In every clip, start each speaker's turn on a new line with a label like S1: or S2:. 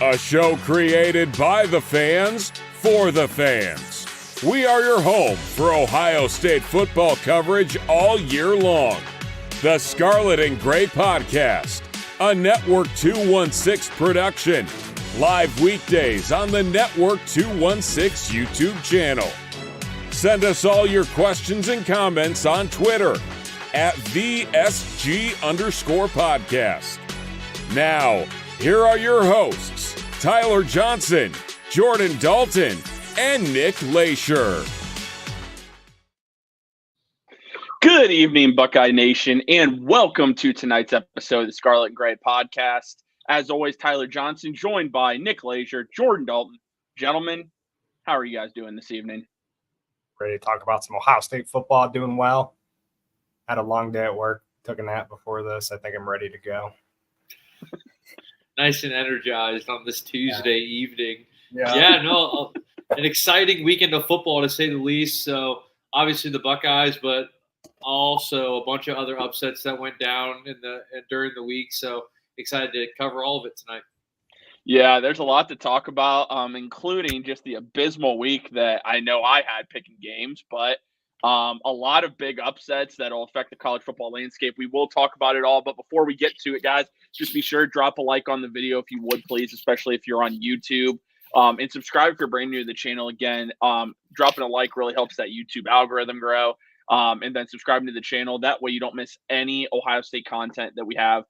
S1: A show created by the fans, for the fans. We are your home for Ohio State football coverage all year long. The Scarlet and Gray Podcast, a Network 216 production. Live weekdays on the Network 216 YouTube channel. Send us all your questions and comments on Twitter at @VSG_podcast. Now, here are your hosts, Tyler Johnson, Jordan Dalton, and Nick Leisure.
S2: Good evening, Buckeye Nation, and welcome to tonight's episode of the Scarlet and Gray Podcast. As always, Tyler Johnson, joined by Nick Leisure, Jordan Dalton. Gentlemen, how are you guys doing this evening?
S3: Ready to talk about some Ohio State football, doing well. Had a long day at work, took a nap before this. I think I'm ready to go.
S4: Nice and energized on this Tuesday evening.
S3: Yeah,
S4: an exciting weekend of football to say the least. So obviously the Buckeyes, but also a bunch of other upsets that went down during the week. So excited to cover all of it tonight.
S2: Yeah, there's a lot to talk about, including just the abysmal week that I know I had picking games, but a lot of big upsets that will affect the college football landscape. We will talk about it all, but before we get to it, guys, just be sure to drop a like on the video if you would, please, especially if you're on YouTube. And subscribe if you're brand new to the channel. Again, dropping a like really helps that YouTube algorithm grow. And then subscribing to the channel. That way you don't miss any Ohio State content that we have.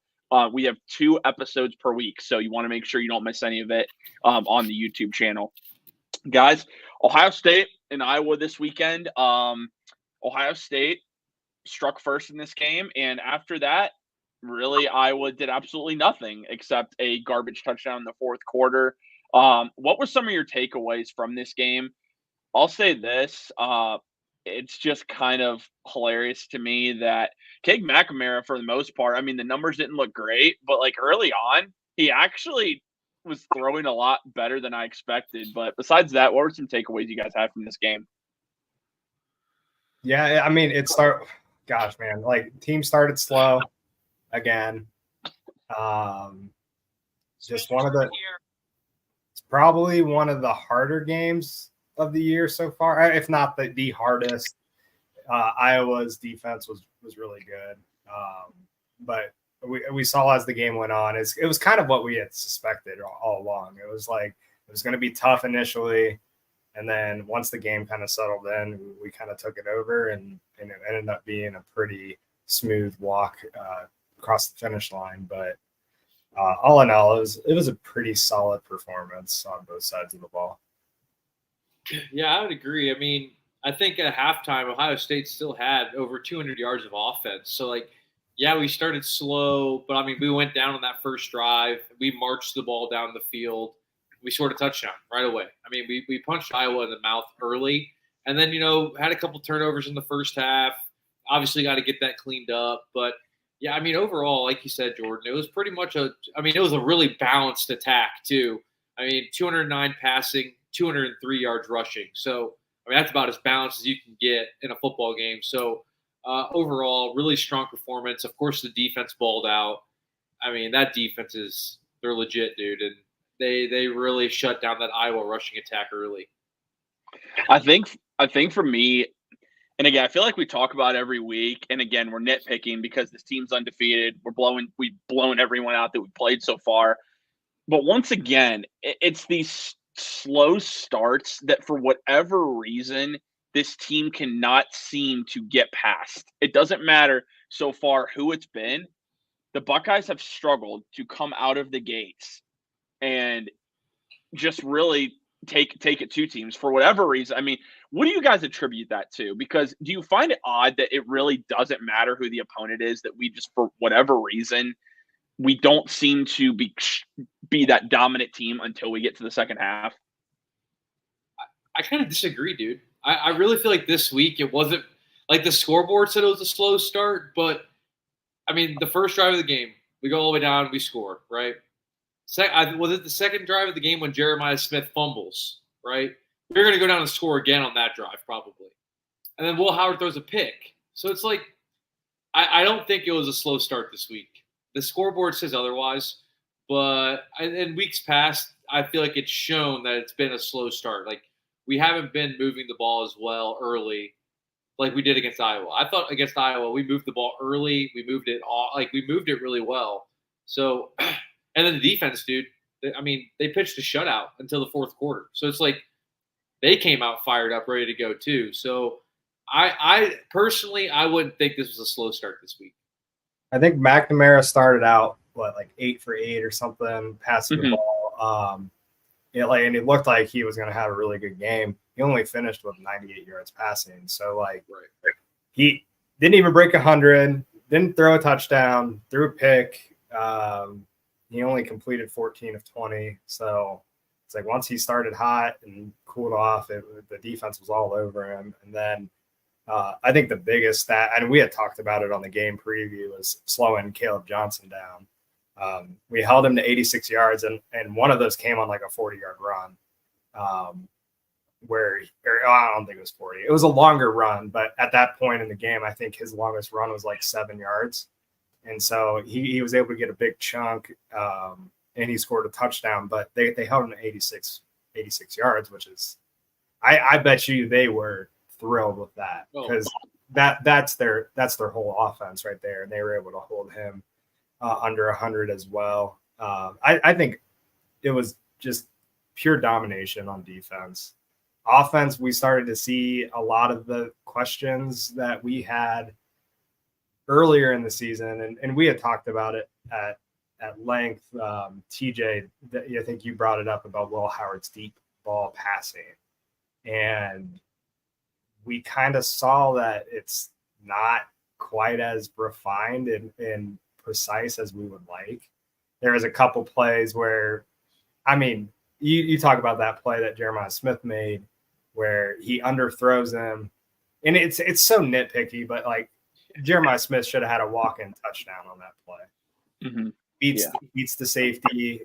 S2: We have 2 episodes per week, so you want to make sure you don't miss any of it on the YouTube channel. Guys, Ohio State and Iowa this weekend. Ohio State struck first in this game, and after that, really, Iowa did absolutely nothing except a garbage touchdown in the fourth quarter. What were some of your takeaways from this game? I'll say this. It's just kind of hilarious to me that Cade McNamara, for the most part, I mean, the numbers didn't look great, but like early on, he actually was throwing a lot better than I expected. But besides that, what were some takeaways you guys had from this game?
S3: Yeah, I mean, team started slow again. It's probably one of the harder games of the year so far, if not the hardest. Iowa's defense was really good, but we saw as the game went on, it was kind of what we had suspected all along. It was like it was going to be tough initially, and then once the game kind of settled in, we kind of took it over, and it ended up being a pretty smooth walk across the finish line. But all in all, it was a pretty solid performance on both sides of the ball.
S4: Yeah, I would agree. I mean, I think at halftime, Ohio State still had over 200 yards of offense. So, we started slow, but, I mean, we went down on that first drive. We marched the ball down the field. We scored a touchdown right away. I mean, we punched Iowa in the mouth early and then, had a couple turnovers in the first half. Obviously got to get that cleaned up. But, yeah, I mean, overall, like you said, Jordan, it was pretty much it was a really balanced attack too. I mean, 209 passing, 203 yards rushing. So, I mean, that's about as balanced as you can get in a football game. So, overall, really strong performance. Of course, the defense balled out. I mean, that defense they're legit, dude. And they really shut down that Iowa rushing attack early.
S2: I think for me, and again, I feel like we talk about it every week, and again, we're nitpicking because this team's undefeated. We've blown everyone out that we played so far. But once again, it's these slow starts that for whatever reason, this team cannot seem to get past. It doesn't matter so far who it's been. The Buckeyes have struggled to come out of the gates and just really take it to teams for whatever reason. I mean, what do you guys attribute that to? Because do you find it odd that it really doesn't matter who the opponent is, that we just, for whatever reason, we don't seem to be that dominant team until we get to the second half?
S4: I kind of disagree, dude. I really feel like this week it wasn't like the scoreboard said it was a slow start, but I mean, the first drive of the game, we go all the way down, we score, right? Was it the second drive of the game when Jeremiah Smith fumbles, right? We're going to go down and score again on that drive probably. And then Will Howard throws a pick. So it's like, I don't think it was a slow start this week. The scoreboard says otherwise, But in weeks past, I feel like it's shown that it's been a slow start. Like, we haven't been moving the ball as well early like we did against Iowa. I thought against Iowa, we moved the ball early. We moved it all, we moved it really well. So, and then the defense, dude, they pitched a shutout until the fourth quarter. So it's like they came out fired up, ready to go too. So I personally, I wouldn't think this was a slow start this week.
S3: I think McNamara started out like 8 for 8 or something, passing the ball. And it looked like he was going to have a really good game. He only finished with 98 yards passing. So he didn't even break 100, didn't throw a touchdown, threw a pick. He only completed 14 of 20. So it's like once he started hot and cooled off, the defense was all over him. And then I think the biggest stat, and we had talked about it on the game preview, was slowing Caleb Johnson down. We held him to 86 yards, and one of those came on like a 40-yard run, I don't think it was 40. It was a longer run, but at that point in the game, I think his longest run was like 7 yards. And so he was able to get a big chunk, and he scored a touchdown, but they held him to 86 yards, which is, I bet you they were thrilled with that, because that's their whole offense right there. And they were able to hold him under 100 as well. I think it was just pure domination on defense. Offense, we started to see a lot of the questions that we had earlier in the season, and we had talked about it at length. TJ, I think you brought it up about Will Howard's deep ball passing, and we kind of saw that it's not quite as refined and precise as we would like. There was a couple plays where, you talk about that play that Jeremiah Smith made where he underthrows him, and it's so nitpicky, but like Jeremiah Smith should have had a walk-in touchdown on that play. Beats the safety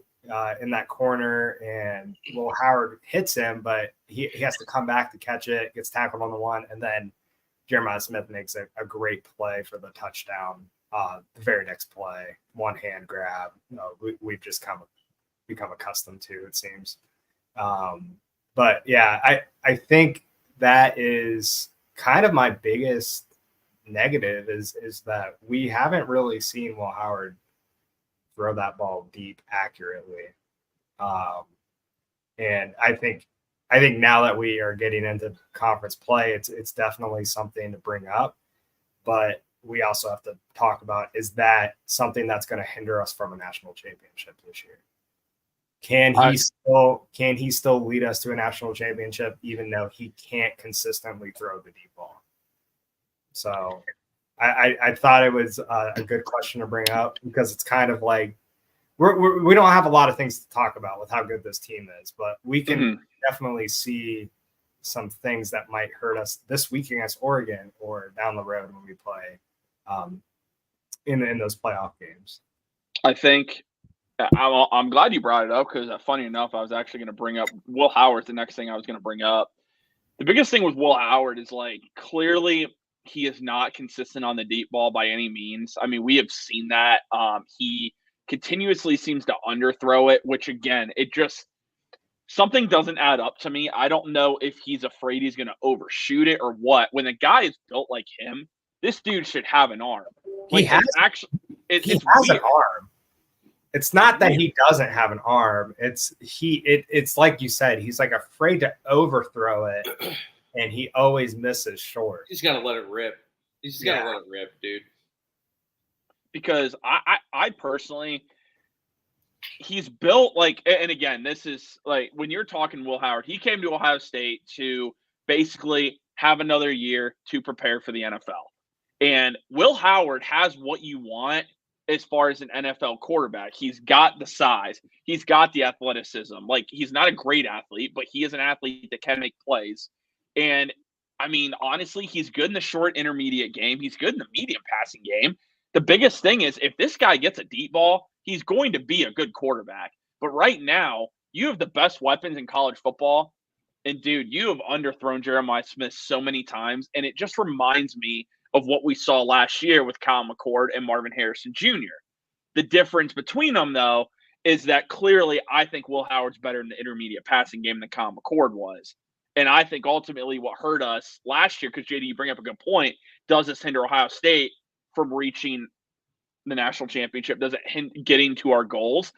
S3: in that corner, and Will Howard hits him, but he has to come back to catch it, gets tackled on the one, and then Jeremiah Smith makes a great play for the touchdown. The very next play, one hand grab, we've just become accustomed to, it seems. But yeah, I think that is kind of my biggest negative is that we haven't really seen Will Howard throw that ball deep accurately. And I think now that we are getting into conference play, it's definitely something to bring up, but we also have to talk about, is that something that's going to hinder us from a national championship this year? Can he still lead us to a national championship, even though he can't consistently throw the deep ball? So I thought it was a good question to bring up, because it's kind of like we don't have a lot of things to talk about with how good this team is, but we can definitely see some things that might hurt us this week against Oregon or down the road when we play in those playoff games.
S2: I think I'm glad you brought it up, because funny enough, I was actually going to bring up Will Howard. The next thing I was going to bring up. The biggest thing with Will Howard is clearly he is not consistent on the deep ball by any means. We have seen that. He continuously seems to underthrow it, which again, something doesn't add up to me. I don't know if he's afraid he's going to overshoot it or what. When a guy is built like him, this dude should have an arm.
S3: He has an arm. It's not that he doesn't have an arm. It's like you said, he's afraid to overthrow it, and he always misses short.
S4: He's got to let it rip. He's got to let it rip, dude.
S2: Because I personally, he's built and again, this is when you're talking Will Howard, he came to Ohio State to basically have another year to prepare for the NFL. And Will Howard has what you want as far as an NFL quarterback. He's got the size. He's got the athleticism. He's not a great athlete, but he is an athlete that can make plays. And, honestly, he's good in the short intermediate game. He's good in the medium passing game. The biggest thing is, if this guy gets a deep ball, he's going to be a good quarterback. But right now, you have the best weapons in college football. And, dude, you have underthrown Jeremiah Smith so many times. And it just reminds me of what we saw last year with Kyle McCord and Marvin Harrison Jr. The difference between them, though, is that clearly I think Will Howard's better in the intermediate passing game than Kyle McCord was. And I think ultimately what hurt us last year, because JD, you bring up a good point, does this hinder Ohio State from reaching the national championship? Does it getting to our goals?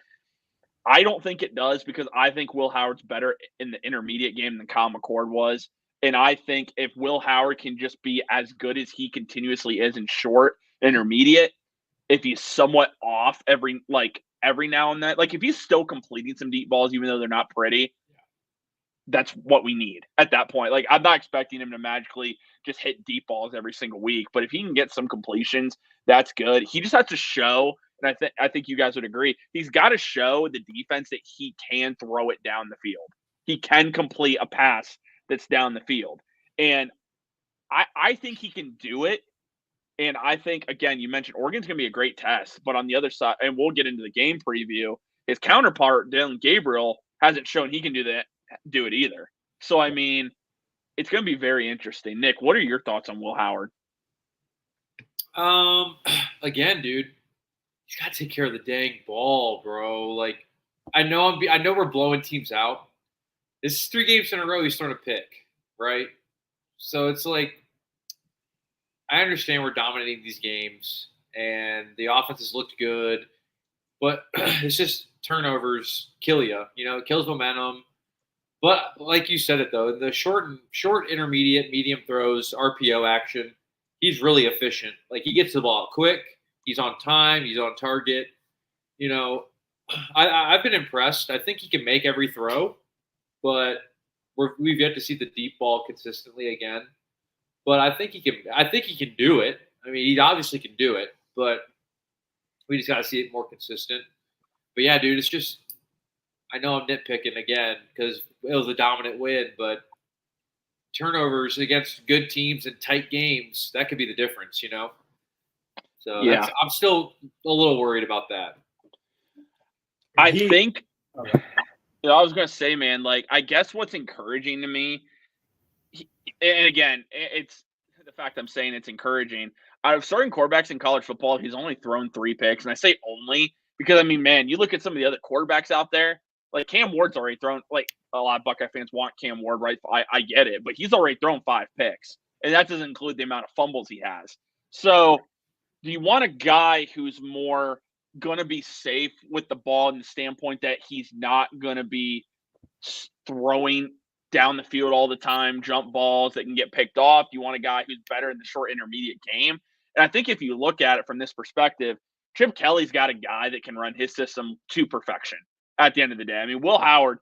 S2: I don't think it does, because I think Will Howard's better in the intermediate game than Kyle McCord was. And I think if Will Howard can just be as good as he continuously is in short, intermediate, if he's somewhat off every now and then, like if he's still completing some deep balls, even though they're not pretty, that's what we need at that point. Like, I'm not expecting him to magically just hit deep balls every single week, but if he can get some completions, that's good. He just has to show, and I think you guys would agree, he's got to show the defense that he can throw it down the field. He can complete a pass that's down the field. And I think he can do it. And I think, again, you mentioned Oregon's going to be a great test, but on the other side, and we'll get into the game preview, his counterpart, Dylan Gabriel, hasn't shown he can do it either. So, I mean, it's going to be very interesting. Nick, what are your thoughts on Will Howard?
S4: Again, dude, he's got to take care of the dang ball, bro. Like, I know we're blowing teams out. This is 3 games in a row he's throwing a pick, right? So it's like, I understand we're dominating these games and the offenses looked good, but it's just turnovers kill you. You know, it kills momentum. But like you said it, though, the short, intermediate, medium throws, RPO action, he's really efficient. Like, he gets the ball quick. He's on time. He's on target. You know, I've been impressed. I think he can make every throw, but we've yet to see the deep ball consistently again. But I think he can do it. I mean, he obviously can do it, but we just got to see it more consistent. But yeah, dude, it's just, I know I'm nitpicking again because it was a dominant win, but turnovers against good teams and tight games, that could be the difference, you know? So yeah. I'm still a little worried about that.
S2: I think, I was going to say, man, like, I guess what's encouraging to me, and again, it's the fact I'm saying it's encouraging. Out of starting quarterbacks in college football, he's only thrown 3 picks. And I say only because, I mean, man, you look at some of the other quarterbacks out there, like Cam Ward's already thrown, like a lot of Buckeye fans want Cam Ward, right? I get it, but he's already thrown 5 picks. And that doesn't include the amount of fumbles he has. So do you want a guy who's more going to be safe with the ball in the standpoint that he's not going to be throwing down the field all the time, jump balls that can get picked off? You want a guy who's better in the short intermediate game. And I think if you look at it from this perspective, Chip Kelly's got a guy that can run his system to perfection at the end of the day. I mean, Will Howard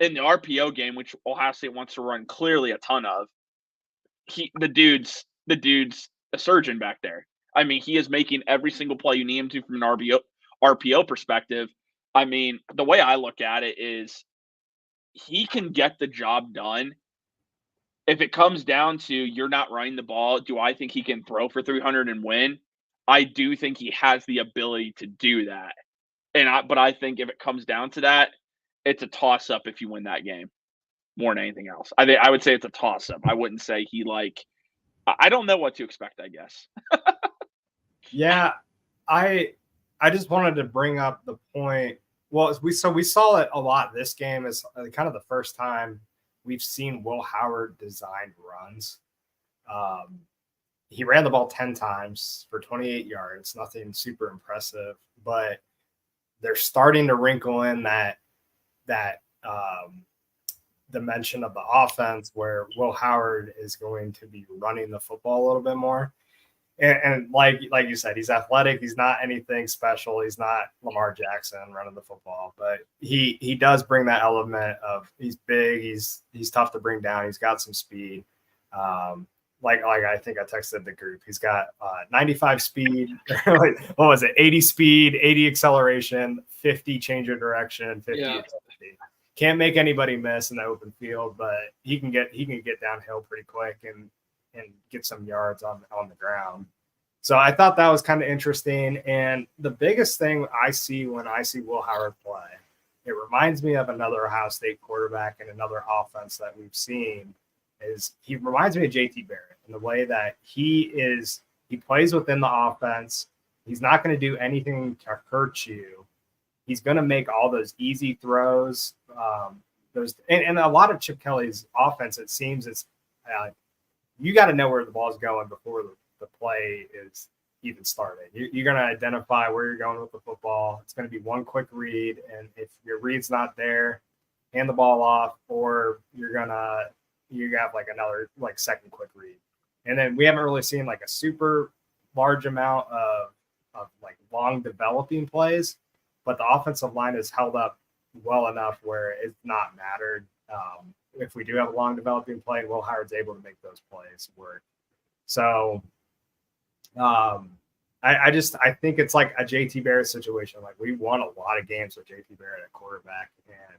S2: in the RPO game, which Ohio State wants to run clearly a ton of, the dude's a surgeon back there. I mean, he is making every single play you need him to from an RPO perspective. I mean, the way I look at it is, he can get the job done. If it comes down to you're not running the ball, do I think he can throw for 300 and win? I do think he has the ability to do that. But I think if it comes down to that, it's a toss-up if you win that game more than anything else. I would say it's a toss-up. I wouldn't say I don't know what to expect, I guess.
S3: Yeah, I just wanted to bring up the point. Well, we saw it a lot this game. Is kind of the first time we've seen Will Howard design runs. He ran the ball 10 times for 28 yards, nothing super impressive, but they're starting to wrinkle in that dimension of the offense where Will Howard is going to be running the football a little bit more. And like you said, he's athletic. He's not anything special. He's not Lamar Jackson running the football, but he does bring that element of, he's big. He's tough to bring down. He's got some speed. Like I think I texted the group. He's got 95 speed. What was it? 80 speed, 80 acceleration, 50 change of direction, 50. Yeah. Can't make anybody miss in the open field, but he can get downhill pretty quick and get some yards on the ground. So I thought that was kind of interesting. And the biggest thing I see when I see Will Howard play, it reminds me of another Ohio State quarterback and another offense that we've seen, is he reminds me of JT Barrett in the way that he plays within the offense. He's not going to do anything to hurt you. He's going to make all those easy throws. And a lot of Chip Kelly's offense, it seems, it's you got to know where the ball is going before the play is even started. You're going to identify where you're going with the football. It's going to be one quick read, and if your read's not there, hand the ball off, or you have like another like second quick read. And then we haven't really seen like a super large amount of like long developing plays, but the offensive line has held up well enough where it's not mattered. If we do have a long developing play, Will Howard's able to make those plays work. So I think it's like a JT Barrett situation. Like we won a lot of games with JT Barrett at quarterback, and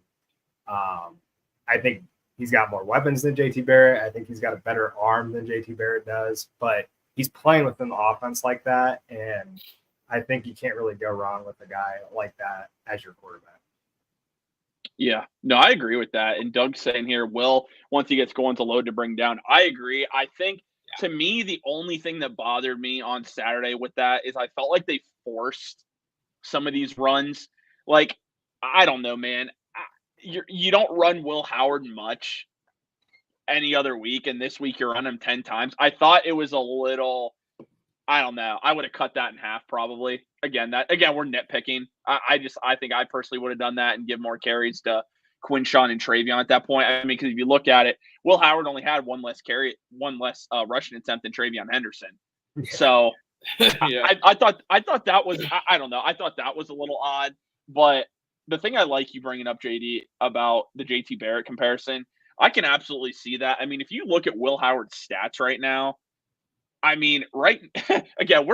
S3: I think he's got more weapons than JT Barrett. I think he's got a better arm than JT Barrett does, but he's playing within the offense like that, and I think you can't really go wrong with a guy like that as your quarterback.
S2: Yeah, no, I agree with that. And Doug's saying here, Will, once he gets going to load to bring down. I agree. I think to me, the only thing that bothered me on Saturday with that is I felt like they forced some of these runs. Like, I don't know, man. You don't run Will Howard much any other week, and this week you're on him 10 times. I thought it was a little, I don't know. I would have cut that in half probably. Again, we're nitpicking. I think I personally would have done that and give more carries to Quinshawn and Travion at that point. I mean, because if you look at it, Will Howard only had one less rushing attempt than Travion Henderson. So I thought that was, I don't know. I thought that was a little odd. But the thing I like you bringing up, JD, about the JT Barrett comparison, I can absolutely see that. I mean, if you look at Will Howard's stats right now, I mean, again,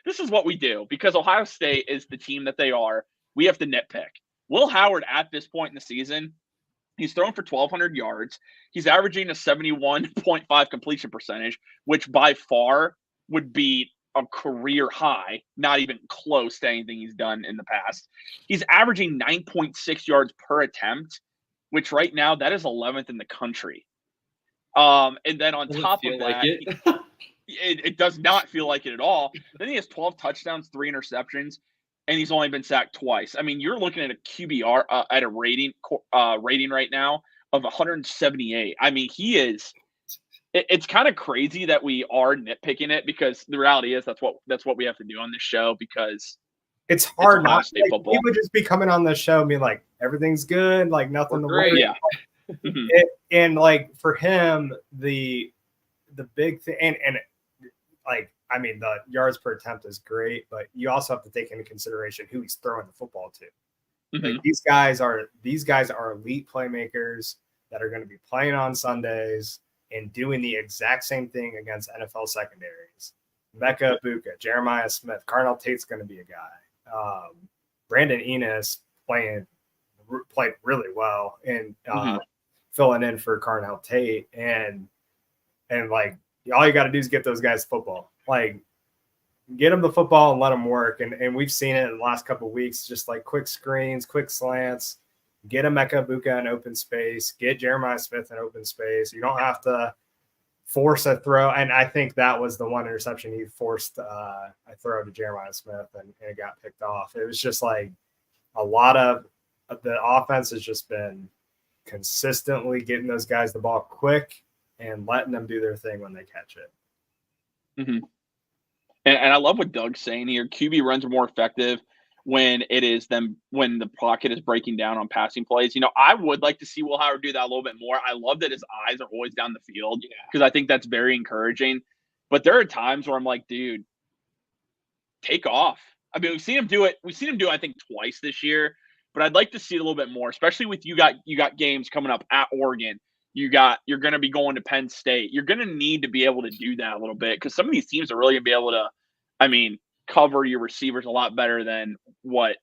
S2: this is what we do because Ohio State is the team that they are. We have to nitpick. Will Howard at this point in the season, he's thrown for 1,200 yards. He's averaging a 71.5 completion percentage, which by far would be a career high, not even close to anything he's done in the past. He's averaging 9.6 yards per attempt, which right now that is 11th in the country. And then on top of that, it does not feel like it at all. Then he has 12 touchdowns, 3 interceptions, and he's only been sacked twice. I mean, you're looking at a QBR at a rating right now of 178. I mean, he is. It's kind of crazy that we are nitpicking it because the reality is that's what we have to do on this show because
S3: it's hard not to. Like, we would just be coming on this show and be like, everything's good, like nothing to worry about. Yeah. And like for him, the big thing, and like, I mean, the yards per attempt is great, but you also have to take into consideration who he's throwing the football to. Mm-hmm. Like, these guys are elite playmakers that are going to be playing on Sundays and doing the exact same thing against NFL secondaries. Emeka Egbuka, Jeremiah Smith, Carnell Tate's going to be a guy. Brandon Enos played really well and filling in for Carnell Tate, and like all you got to do is get those guys football. Like, get them the football and let them work. And we've seen it in the last couple of weeks, just like quick screens, quick slants. Get Emeka Egbuka in open space. Get Jeremiah Smith in open space. You don't have to force a throw. And I think that was the one interception he forced a throw to Jeremiah Smith, and it got picked off. It was just like a lot of the offense has just been consistently getting those guys the ball quick and letting them do their thing when they catch it.
S2: Mm-hmm. And I love what Doug's saying here. QB runs are more effective when when the pocket is breaking down on passing plays. You know, I would like to see Will Howard do that a little bit more. I love that his eyes are always down the field because I think that's very encouraging. But there are times where I'm like, dude, take off. I mean, we've seen him do it. We've seen him do it, I think, twice this year. But I'd like to see it a little bit more, especially with you got games coming up at Oregon. You're going to be going to Penn State. You're going to need to be able to do that a little bit because some of these teams are really going to be able to, I mean, cover your receivers a lot better than what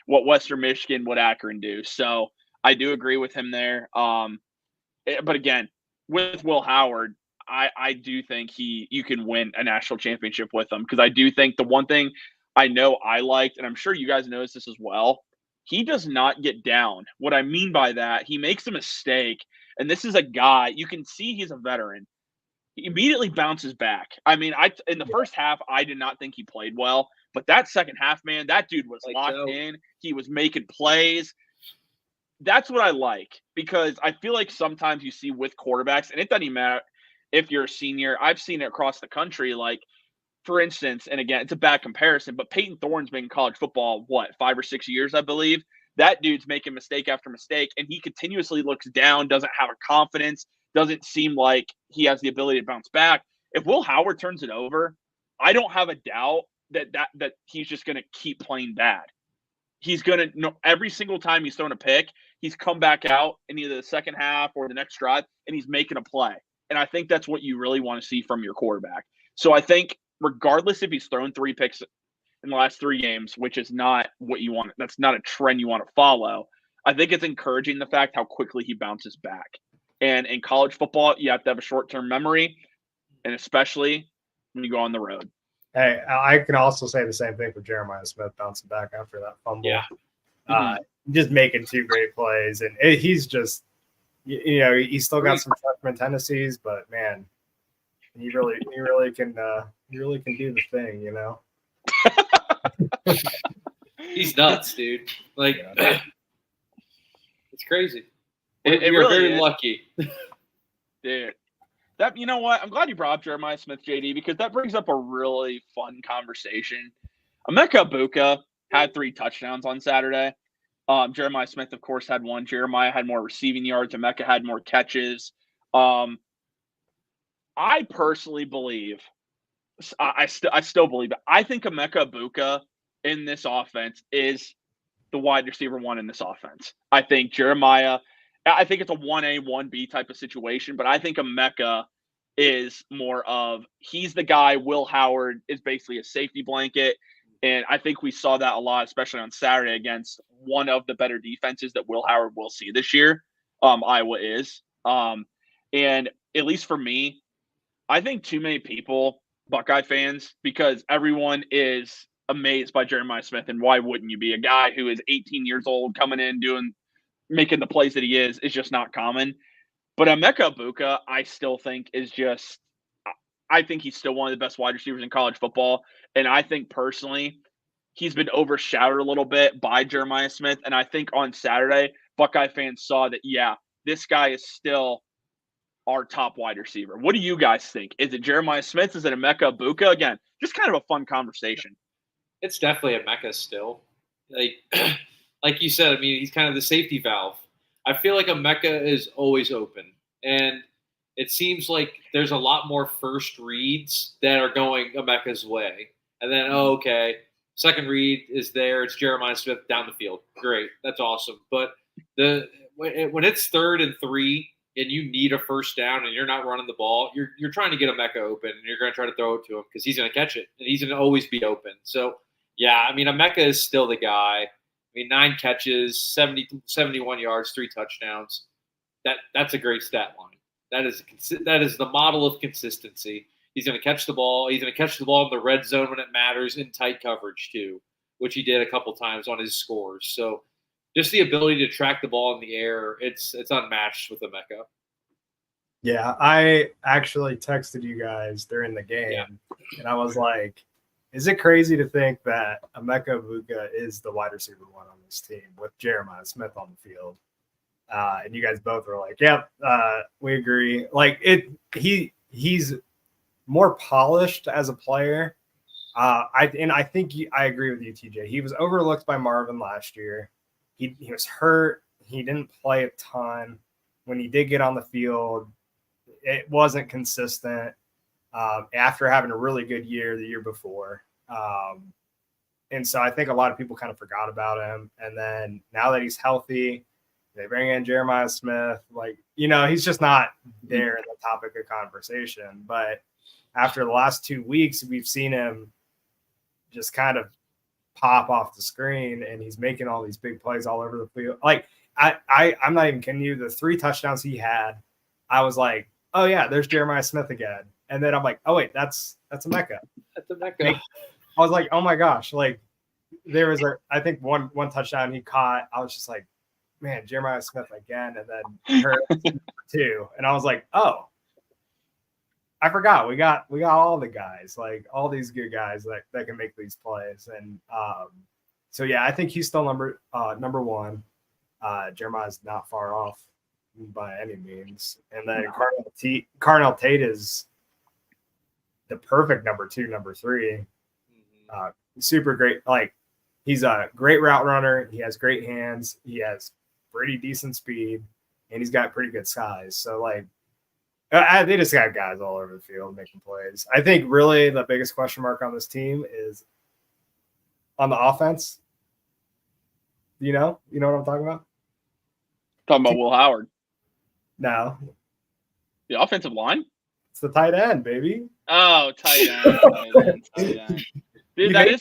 S2: Western Michigan, what Akron do. So I do agree with him there. But again, with Will Howard, I do think you can win a national championship with him because I do think the one thing I know I liked, and I'm sure you guys noticed this as well, he does not get down. What I mean by that, he makes a mistake, and this is a guy, you can see he's a veteran. He immediately bounces back. I mean, in the first half, I did not think he played well, But that second half, man, that dude was
S4: Like
S2: locked
S4: so.
S2: in. He was making plays. That's what I like, because I feel like sometimes you see with quarterbacks, and it doesn't even matter if you're a senior. I've seen it across the country. Like, for instance, and again, it's a bad comparison, but Peyton Thorne's been in college football, 5 or 6 years, I believe. That dude's making mistake after mistake, and he continuously looks down, doesn't have a confidence, doesn't seem like he has the ability to bounce back. If Will Howard turns it over, I don't have a doubt that he's just going to keep playing bad. He's going to every single time he's thrown a pick, he's come back out in either the second half or the next drive, and he's making a play. And I think that's what you really want to see from your quarterback. So I think regardless if he's thrown 3 picks in the last 3 games, which is not what you want, that's not a trend you want to follow, I think it's encouraging the fact how quickly he bounces back. And in college football, you have to have a short-term memory, and especially when you go on the road.
S3: Hey, I can also say the same thing for Jeremiah Smith bouncing back after that fumble.
S4: Yeah.
S3: Just making 2 great plays, and he's just, he's still got some freshman tendencies, but man, he really can do the thing,
S4: He's nuts, dude. Like, it's crazy.
S2: It
S4: We're
S2: really
S4: very
S2: is.
S4: lucky.
S2: Dude, that, you know what? I'm glad you brought up Jeremiah Smith, JD, because that brings up a really fun conversation. Emeka Egbuka had 3 touchdowns on Saturday. Jeremiah Smith, of course, had 1. Jeremiah had more receiving yards. Emeka had more catches. I personally believe, I still believe it. I think Emeka Egbuka in this offense is the wide receiver 1 in this offense. I think Jeremiah, I think it's a 1A, 1B type of situation, but I think Emeka is more of, he's the guy. Will Howard is basically a safety blanket. And I think we saw that a lot, especially on Saturday against one of the better defenses that Will Howard will see this year. Iowa is. And at least for me, I think too many people, Buckeye fans, because everyone is amazed by Jeremiah Smith, and why wouldn't you be? A guy who is 18 years old coming in making the plays that he is just not common. But Emeka Egbuka, I still think I think he's still one of the best wide receivers in college football. And I think personally, he's been overshadowed a little bit by Jeremiah Smith. And I think on Saturday, Buckeye fans saw that, yeah, this guy is still our top wide receiver. What do you guys think? Is it Jeremiah Smith? Is it Emeka Egbuka? Again, just kind of a fun conversation.
S4: It's definitely Emeka still. Like you said, I mean, he's kind of the safety valve. I feel like Emeka is always open. And it seems like there's a lot more first reads that are going Emeka's way. And then, okay, second read is there. It's Jeremiah Smith down the field. Great. That's awesome. But when it's 3rd and 3 and you need a first down and you're not running the ball, you're trying to get Emeka open, and you're going to try to throw it to him because he's going to catch it, and he's going to always be open. So, yeah, I mean, Emeka is still the guy. I mean, 9 catches, 71 yards, 3 touchdowns. That's a great stat line. That is the model of consistency. He's going to catch the ball. He's going to catch the ball in the red zone when it matters, in tight coverage too, which he did a couple times on his scores. So just the ability to track the ball in the air, it's unmatched with Emeka.
S3: Yeah, I actually texted you guys during the game, and I was like, is it crazy to think that Emeka Egbuka is the wide receiver 1 on this team with Jeremiah Smith on the field? And you guys both were like, yep, we agree. Like, he's more polished as a player. I think I agree with you, TJ. He was overlooked by Marvin last year. He was hurt. He didn't play a ton. When he did get on the field, it wasn't consistent after having a really good year the year before. And so I think a lot of people kind of forgot about him. And then now that he's healthy, they bring in Jeremiah Smith. Like, he's just not there in the topic of conversation. But after the last 2 weeks, we've seen him just kind of pop off the screen, and he's making all these big plays all over the field. Like, I'm not even kidding you. The 3 touchdowns he had, I was like, oh yeah, there's Jeremiah Smith again. And then I'm like, oh wait, that's Emeka.
S4: That's Emeka.
S3: I was like, oh my gosh. Like, there was I think one touchdown he caught. I was just like, man, Jeremiah Smith again. And then her 2. And I was like, oh, I forgot we got all the guys, like all these good guys that can make these plays. And so yeah, I think he's still number one. Jeremiah's not far off by any means. And then Carnell Tate is the perfect number 2, number 3. Super great. Like, he's a great route runner. He has great hands. He has pretty decent speed, and he's got pretty good size. So, like, they just got guys all over the field making plays. I think really the biggest question mark on this team is on the offense. You know what I'm talking about?
S2: Talking about Will Howard.
S3: No.
S2: The offensive line?
S3: It's the tight end, baby.
S2: Oh, tight end. Dude, that is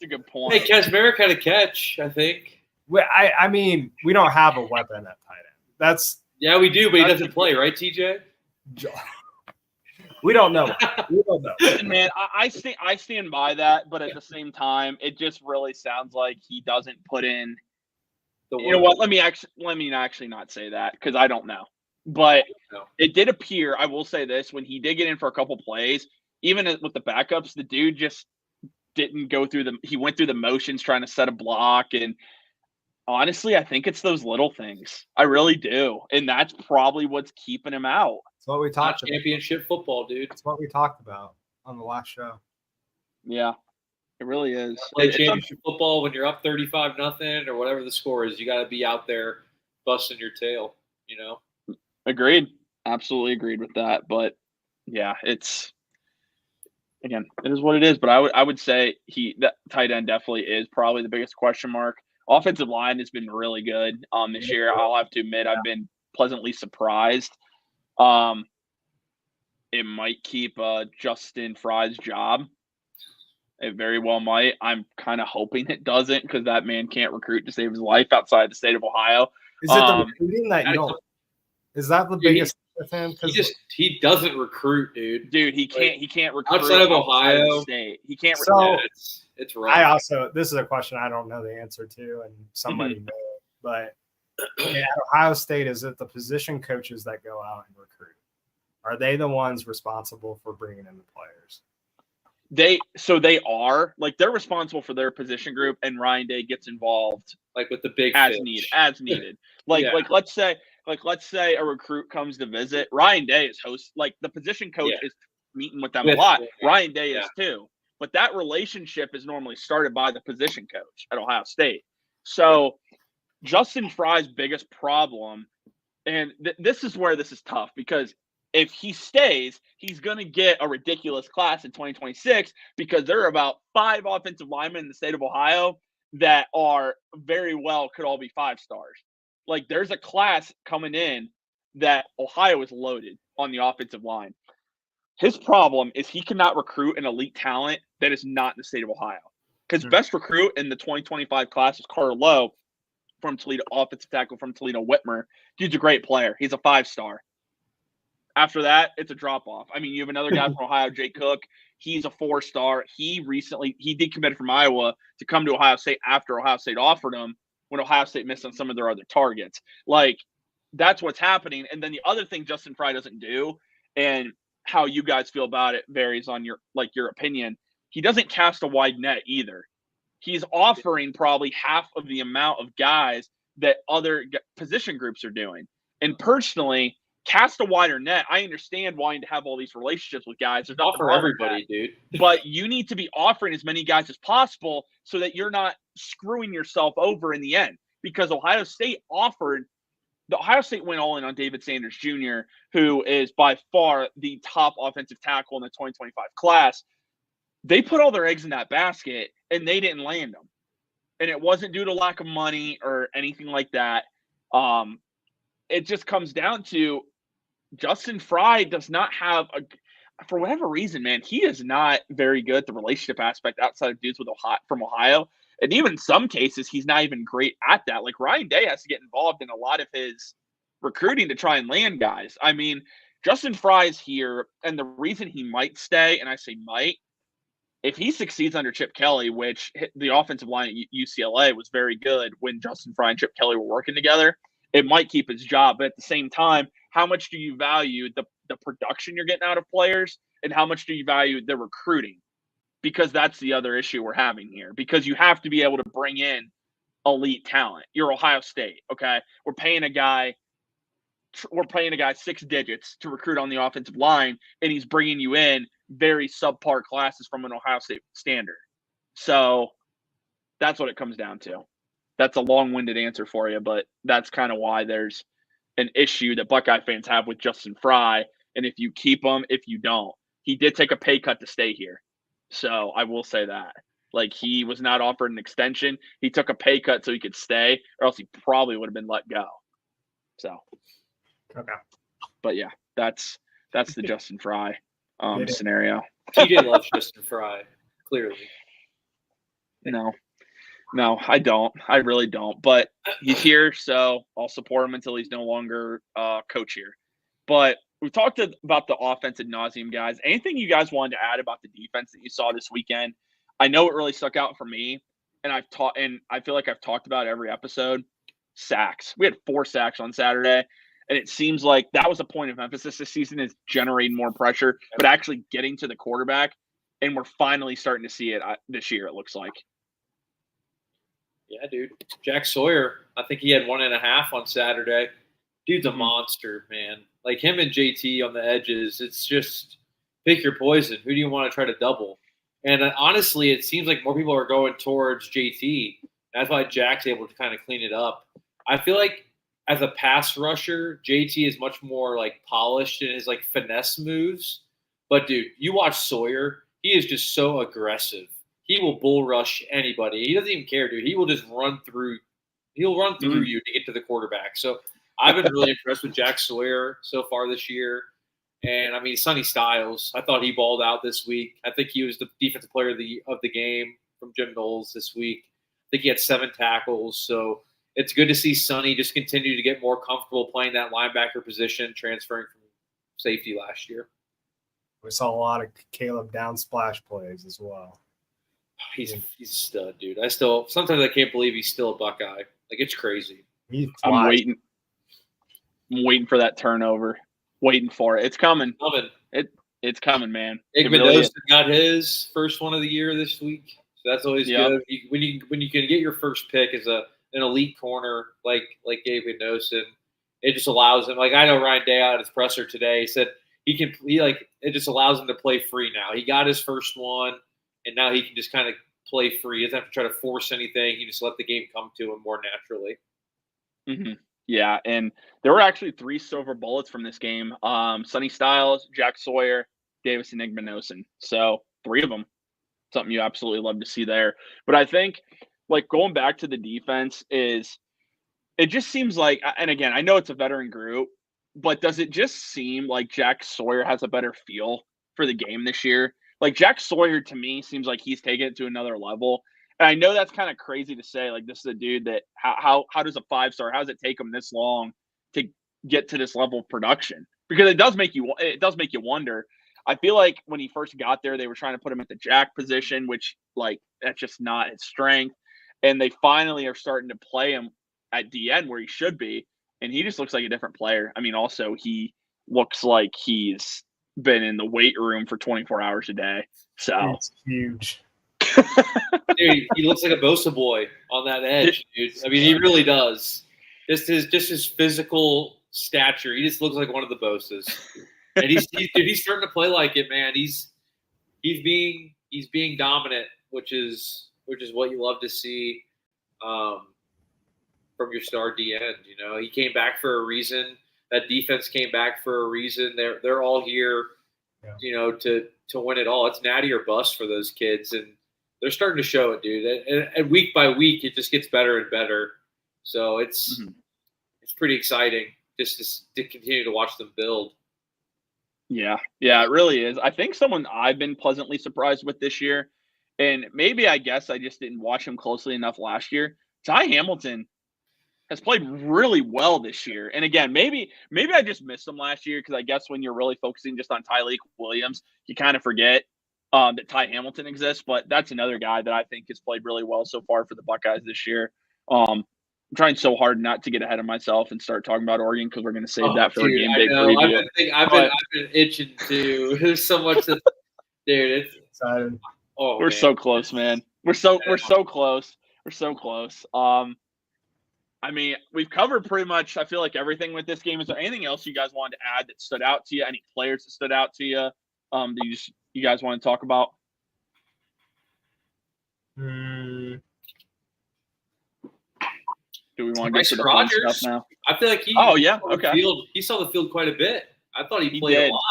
S2: a good point.
S4: Hey, Kasmerick had a catch, I think.
S3: I mean, we don't have a weapon at tight end.
S4: Yeah, we do, but he doesn't play, right, TJ?
S3: We don't know.
S2: Man, I stand by that, but at the same time, it just really sounds like he doesn't put in. You know what? Let me actually not say that because I don't know. But it did appear, I will say this, when he did get in for a couple plays, even with the backups, the dude just didn't go through he went through the motions trying to set a block. And honestly, I think it's those little things. I really do. And that's probably what's keeping him out.
S3: That's what we talked about.
S4: Championship football, dude.
S3: That's what we talked about on the last show.
S2: Yeah, it really is.
S4: Play championship football when you're up 35-0 or whatever the score is. You got to be out there busting your tail, you know?
S2: Agreed. Absolutely agreed with that. But yeah, again, it is what it is. But I would say that tight end definitely is probably the biggest question mark. Offensive line has been really good this year. I'll have to admit I've been pleasantly surprised. It might keep Justin Fry's job. It very well might. I'm kind of hoping it doesn't because that man can't recruit to save his life outside the state of Ohio.
S3: Is it the recruiting that you don't? Is that the biggest thing?
S4: He doesn't recruit, dude.
S2: Dude, he can't recruit
S4: outside of Ohio.
S2: State. He can't.
S3: So
S4: it's right.
S3: This is a question I don't know the answer to, and somebody knows. But at Ohio State, is it the position coaches that go out and recruit? Are they the ones responsible for bringing in the players?
S2: They are like they're responsible for their position group, and Ryan Day gets involved
S4: like with the big
S2: as
S4: fish.
S2: needed. Like let's say a recruit comes to visit. Ryan Day is host. Like the position coach is meeting with them a lot. Ryan Day is too. But that relationship is normally started by the position coach at Ohio State. So Justin Fry's biggest problem, and this is where this is tough because if he stays, he's going to get a ridiculous class in 2026 because there are about 5 offensive linemen in the state of Ohio that are very well could all be 5 stars. Like there's a class coming in that Ohio is loaded on the offensive line. His problem is he cannot recruit an elite talent that is not in the state of Ohio. Because best recruit in the 2025 class is Carter Lowe from Toledo, offensive tackle from Toledo Whitmer. Dude's a great player. He's a 5-star. After that, it's a drop-off. I mean, you have another guy from Ohio, Jake Cook. He's a 4-star. He decommitted from Iowa to come to Ohio State after Ohio State offered him when Ohio State missed on some of their other targets. Like, that's what's happening. And then the other thing Justin Fry doesn't do, and how you guys feel about it varies on your opinion. He doesn't cast a wide net either. He's offering probably half of the amount of guys that other position groups are doing. And personally, cast a wider net. I understand wanting to have all these relationships with guys. There's not
S4: for everybody, dude.
S2: But you need to be offering as many guys as possible so that you're not screwing yourself over in the end. Because Ohio State went all in on David Sanders Jr., who is by far the top offensive tackle in the 2025 class. They put all their eggs in that basket, and they didn't land them. And it wasn't due to lack of money or anything like that. It just comes down to Justin Fry does not have for whatever reason, man, he is not very good at the relationship aspect outside of dudes from Ohio. And even in some cases, he's not even great at that. Like Ryan Day has to get involved in a lot of his recruiting to try and land guys. I mean, Justin Fry is here, and the reason he might stay, and I say might, if he succeeds under Chip Kelly, which the offensive line at UCLA was very good when Justin Fry and Chip Kelly were working together, it might keep his job. But at the same time, how much do you value the production you're getting out of players, and how much do you value the recruiting? Because that's the other issue we're having here. Because you have to be able to bring in elite talent. You're Ohio State, okay? We're paying a guy 6 digits to recruit on the offensive line, and he's bringing you in very subpar classes from an Ohio State standard. So that's what it comes down to. That's a long-winded answer for you, but that's kind of why there's an issue that Buckeye fans have with Justin Fry. And if you keep him, if you don't, he did take a pay cut to stay here. So I will say that. Like, he was not offered an extension. He took a pay cut so he could stay, or else he probably would have been let go. So,
S3: Okay.
S2: But yeah, that's the Justin Fry scenario.
S4: TJ loves Justin Fry, clearly.
S2: No, I don't. I really don't. But he's here, so I'll support him until he's no longer coach here. But we talked about the offense ad nauseum, guys. Anything you guys wanted to add about the defense that you saw this weekend? I know it really stuck out for me, and I feel like I've talked about every episode. Sacks. We had 4 sacks on Saturday, and it seems like that was a point of emphasis this season, is generating more pressure, but actually getting to the quarterback. And we're finally starting to see it this year, it looks like.
S4: Yeah, dude. Jack Sawyer, I think he had 1.5 on Saturday. Dude's a monster, man. Like, him and JT on the edges, it's just pick your poison. Who do you want to try to double? And honestly, it seems like more people are going towards JT. That's why Jack's able to kind of clean it up. I feel like as a pass rusher, JT is much more like polished in his like finesse moves. But dude, you watch Sawyer, he is just so aggressive. He will bull rush anybody. He doesn't even care, dude. He will just run through. He'll run through you to get to the quarterback. So I've been really impressed with Jack Sawyer so far this year. And I mean, Sonny Styles, I thought he balled out this week. I think he was the defensive player of the game from Jim Knowles this week. I think he had 7 tackles. So it's good to see Sonny just continue to get more comfortable playing that linebacker position, transferring from safety last year.
S3: We saw a lot of Caleb down splash plays as well.
S4: He's a stud, dude. Sometimes I can't believe he's still a Buckeye. Like, it's crazy.
S2: I'm waiting for that turnover. Waiting for it. It's coming. It's coming, man.
S4: Egbuka got his first one of the year this week, so that's always good. When you can get your first pick as an elite corner like Gabe Ignosin, it just allows him. Like, I know Ryan Day at his presser today said it just allows him to play free now. He got his first one, and now he can just kind of play free. He doesn't have to try to force anything. He just let the game come to him more naturally.
S2: Mm-hmm. Yeah, and there were actually 3 silver bullets from this game. Sonny Styles, Jack Sawyer, Davis, and Ignosin. So 3 of them. Something you absolutely love to see there. But I think, like, going back to the defense it just seems like, and again, I know it's a veteran group, but does it just seem like Jack Sawyer has a better feel for the game this year? Like, Jack Sawyer, to me, seems like he's taken it to another level. And I know that's kind of crazy to say. Like, this is a dude that how does a 5-star, how does it take him this long to get to this level of production? Because it does make you wonder. I feel like when he first got there, they were trying to put him at the jack position, which, like, that's just not his strength. And they finally are starting to play him at DN where he should be. And he just looks like a different player. I mean, also, he looks like he's been in the weight room for 24 hours a day. So
S3: it's huge.
S4: Dude, he looks like a Bosa boy on that edge, dude. I mean, he really does. Just his physical stature. He just looks like one of the Bosas. And he's starting to play like it, man. He's being dominant, which is what you love to see from your star DN. You know, he came back for a reason. That defense came back for a reason. They're all here, you know, to win it all. It's natty or bust for those kids, and they're starting to show it, dude. And week by week, it just gets better and better. So it's pretty exciting just to continue to watch them build.
S2: Yeah, it really is. I think someone I've been pleasantly surprised with this year, and maybe I guess I just didn't watch him closely enough last year. Ty Hamilton has played really well this year. And again, maybe I just missed him last year because I guess when you're really focusing just on Tyleik Williams, you kind of forget that Ty Hamilton exists. But that's another guy that I think has played really well so far for the Buckeyes this year. trying so hard not to get ahead of myself and start talking about Oregon because we're going to save that for a
S4: dude,
S2: game
S4: I
S2: day
S4: know.
S2: preview.
S4: I've been itching to. There's so much that, dude. It's
S3: Excited.
S2: We're so close, man. We're so close. We're so close. I mean, we've covered pretty much, I feel like, everything with this game. Is there anything else you guys wanted to add that stood out to you? Any players that stood out to you that you guys want to talk about?
S3: Mm,
S2: Do we want to get to the fun
S4: Rogers
S2: stuff now?
S4: I feel like he.
S2: Oh, yeah,
S4: saw the
S2: okay.
S4: field, he saw the field quite a bit. I thought he played
S2: did.
S4: a lot.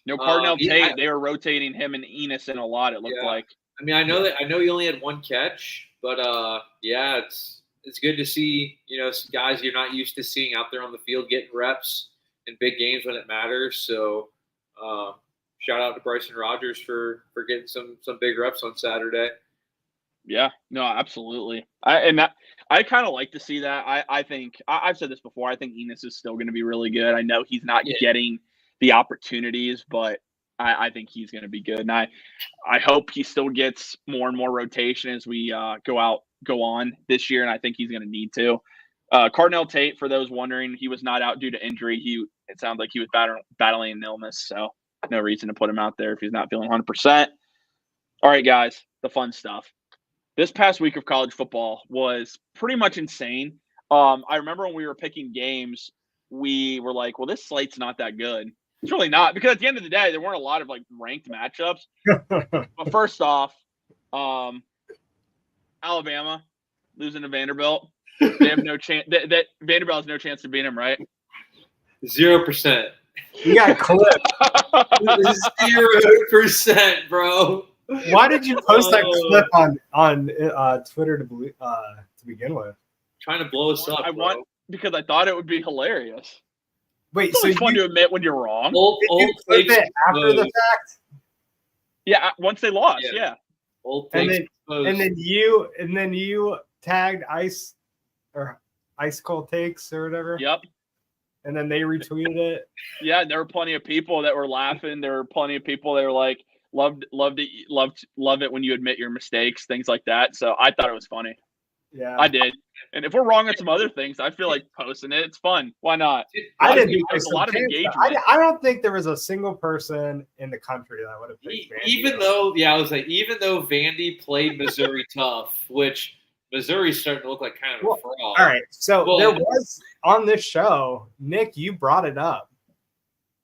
S2: No, Cardinal
S4: yeah,
S2: Tate. They were rotating him and Enos in a lot. It looked like.
S4: I mean, I know he only had one catch, but yeah, it's good to see some guys you're not used to seeing out there on the field getting reps in big games when it matters. So, shout out to Bryson Rogers for getting some big reps on Saturday.
S2: Yeah, no, absolutely. I kind of like to see that. I think I've said this before. I think Enos is still going to be really good. I know he's not getting the opportunities, but I think he's going to be good. And I hope he still gets more and more rotation as we go on this year. And I think he's going to need to. Cardinal Tate, for those wondering, he was not out due to injury. It sounds like he was battling an illness, so no reason to put him out there if he's not feeling 100%. All right, guys, the fun stuff. This past week of college football was pretty much insane. I remember when we were picking games, we were like, well, this slate's not that good. It's really not, because at the end of the day, there weren't a lot of ranked matchups. But first off, Alabama losing to Vanderbilt. They have no chance. That Vanderbilt has no chance to beat them, right?
S4: 0%.
S3: You got clipped.
S4: 0%, bro.
S3: Why did you post that clip on Twitter to begin with?
S4: Trying to blow us up.
S2: Because I thought it would be hilarious.
S3: Wait,
S2: it's fun to admit when you're wrong.
S3: Did you clip it after the fact?
S2: Yeah, once they lost. Yeah.
S3: And then you tagged Ice Cold Takes or whatever.
S2: Yep.
S3: And then they retweeted it.
S2: Yeah, there were plenty of people that were laughing. There were plenty of people that were like, love it when you admit your mistakes, things like that. So I thought it was funny.
S3: Yeah,
S2: I did. And if we're wrong on some other things, I feel like posting it. It's fun. Why not?
S3: I didn't.
S2: There's a lot of engagement.
S3: I don't think there was a single person in the country that would have picked Vandy.
S4: Even though Vandy played Missouri tough, which Missouri's starting to look like kind of a fraud.
S3: All right, so there was on this show, Nick, you brought it up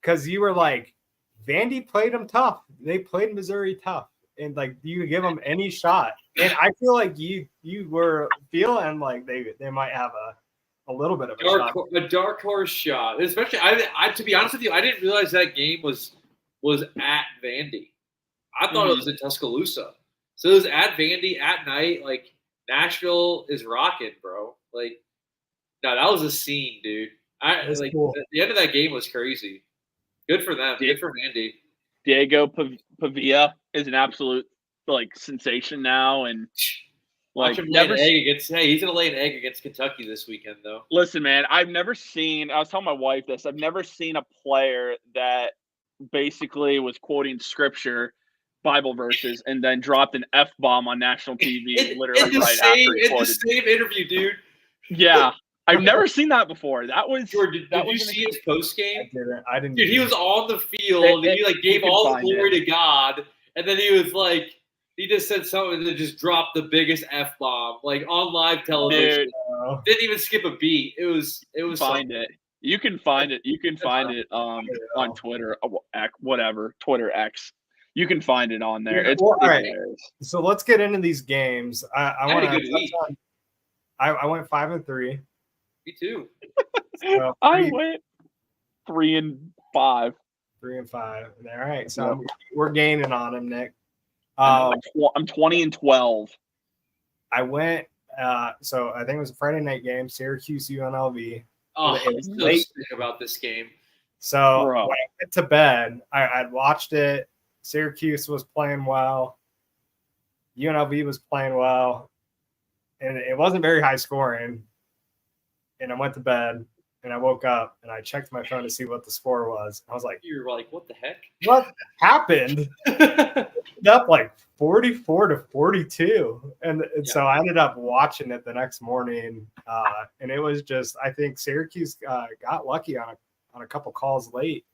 S3: because you were like, Vandy played them tough. They played Missouri tough. And you could give them any shot. And I feel like you were feeling like they might have a little bit of
S4: a dark horse shot. Especially, I to be honest with you, I didn't realize that game was at Vandy. I thought it was in Tuscaloosa. So it was at Vandy at night. Nashville is rocking, bro. No, that was a scene, dude. Cool. The end of that game was crazy. Good for them. Good for Vandy.
S2: Diego Pavia is an absolute sensation now, and
S4: watch him lay an egg against. Hey, he's gonna lay an egg against Kentucky this weekend, though.
S2: Listen, man, I've never seen. I was telling my wife this. I've never seen a player that basically was quoting scripture, Bible verses, and then dropped an F-bomb on national TV literally right after he quoted.
S4: The same interview, dude.
S2: Yeah. I've never seen that before. That was.
S4: Did you see his post game?
S3: I didn't.
S4: Dude, he was on the field and he gave all the glory to God, and then he was he just said something that just dropped the biggest F-bomb on live television.
S2: Dude.
S4: Didn't even skip a beat. It was.
S2: Find it. You can find it. You can find it on Twitter, whatever, Twitter X. You can find it on there. It's
S3: all right. So let's get into these games. I want
S4: to.
S3: I went 5-3.
S4: Me too.
S3: So
S2: I went 3-5.
S3: 3-5. All right, so we're gaining on him, Nick.
S2: I'm 20-12.
S3: I went. So I think it was a Friday night game, Syracuse UNLV.
S4: Oh, it was late. Sick about this game.
S3: So when I went to bed, I'd watched it. Syracuse was playing well. UNLV was playing well, and it wasn't very high scoring. And I went to bed, and I woke up and I checked my phone to see what the score was. I was like,
S4: You were like, what the heck?
S3: what happened? Ended up like 44-42. And so I ended up watching it the next morning. And it was just, I think Syracuse got lucky on a couple calls late.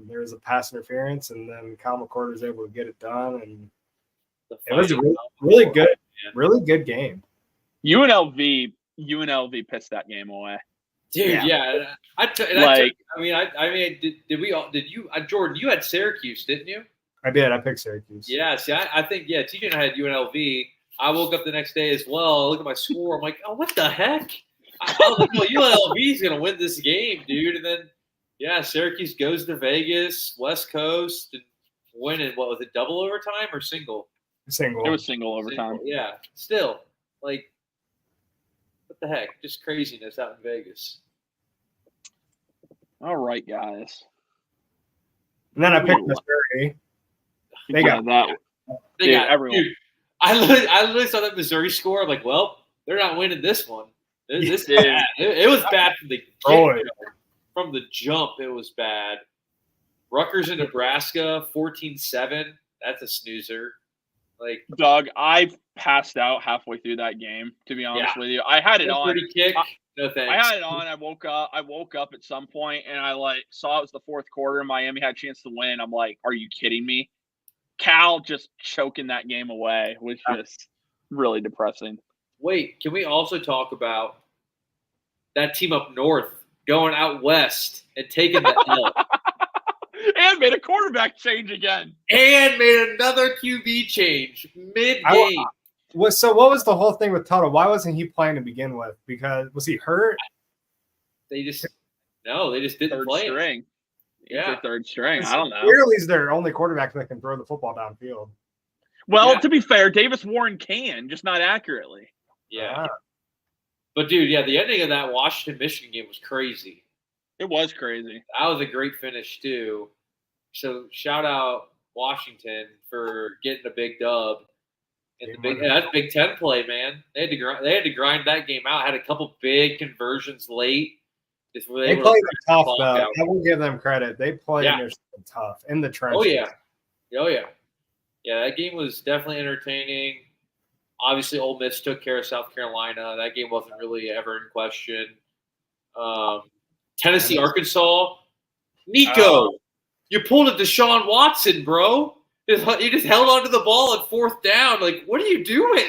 S3: There was a pass interference, and then Kyle McCord was able to get it done. And it was a really good game.
S2: UNLV pissed that game away.
S4: Dude, yeah. Jordan, you had Syracuse, didn't you?
S3: I did. I picked Syracuse.
S4: Yeah, see, I think, TJ and I had UNLV. I woke up the next day as well. I look at my score. I'm like, oh, what the heck? I was like, well, UNLV is going to win this game, dude. And then, Syracuse goes to Vegas, West Coast, and win in, what was it, double overtime or single?
S3: Single.
S2: It was single overtime.
S4: Yeah. Still, like, what the heck? Just craziness out in Vegas.
S2: All right, guys.
S3: And then I picked Missouri. They got
S2: that. They got everyone.
S4: Dude, I literally saw that Missouri score. I'm like, well, they're not winning this one. This is bad. It was bad from the jump. It was bad. Rutgers and Nebraska, 14-7. That's a snoozer. Like,
S2: Doug, I passed out halfway through that game. To be honest with you, I had it on.
S4: Kick. No thanks.
S2: I had it on. I woke up at some point, and I saw it was the fourth quarter. And Miami had a chance to win. I'm like, are you kidding me? Cal just choking that game away was just really depressing.
S4: Wait, can we also talk about that team up north going out west and taking the L?
S2: And made a quarterback change again.
S4: And made another QB change mid-game.
S3: So what was the whole thing with Tuttle? Why wasn't he playing to begin with? Because was he hurt?
S4: They just didn't play.
S2: String.
S4: Yeah,
S2: third string. I don't know.
S3: Clearly, he's their only quarterback that can throw the football downfield.
S2: Well, to be fair, Davis Warren can, just not accurately.
S4: Yeah. But, dude, the ending of that Washington-Michigan game was crazy.
S2: It was crazy.
S4: That was a great finish, too. So, shout out Washington for getting a big dub. And that's Big Ten play, man. They had to grind that game out. Had a couple big conversions late.
S3: They played tough, though. I will give them credit. They played tough in the trenches.
S4: Oh, yeah. Yeah, that game was definitely entertaining. Obviously, Ole Miss took care of South Carolina. That game wasn't really ever in question. Tennessee, Arkansas. Nico, you pulled a Deshaun Watson, bro. You just held onto the ball at fourth down. Like, what are you doing?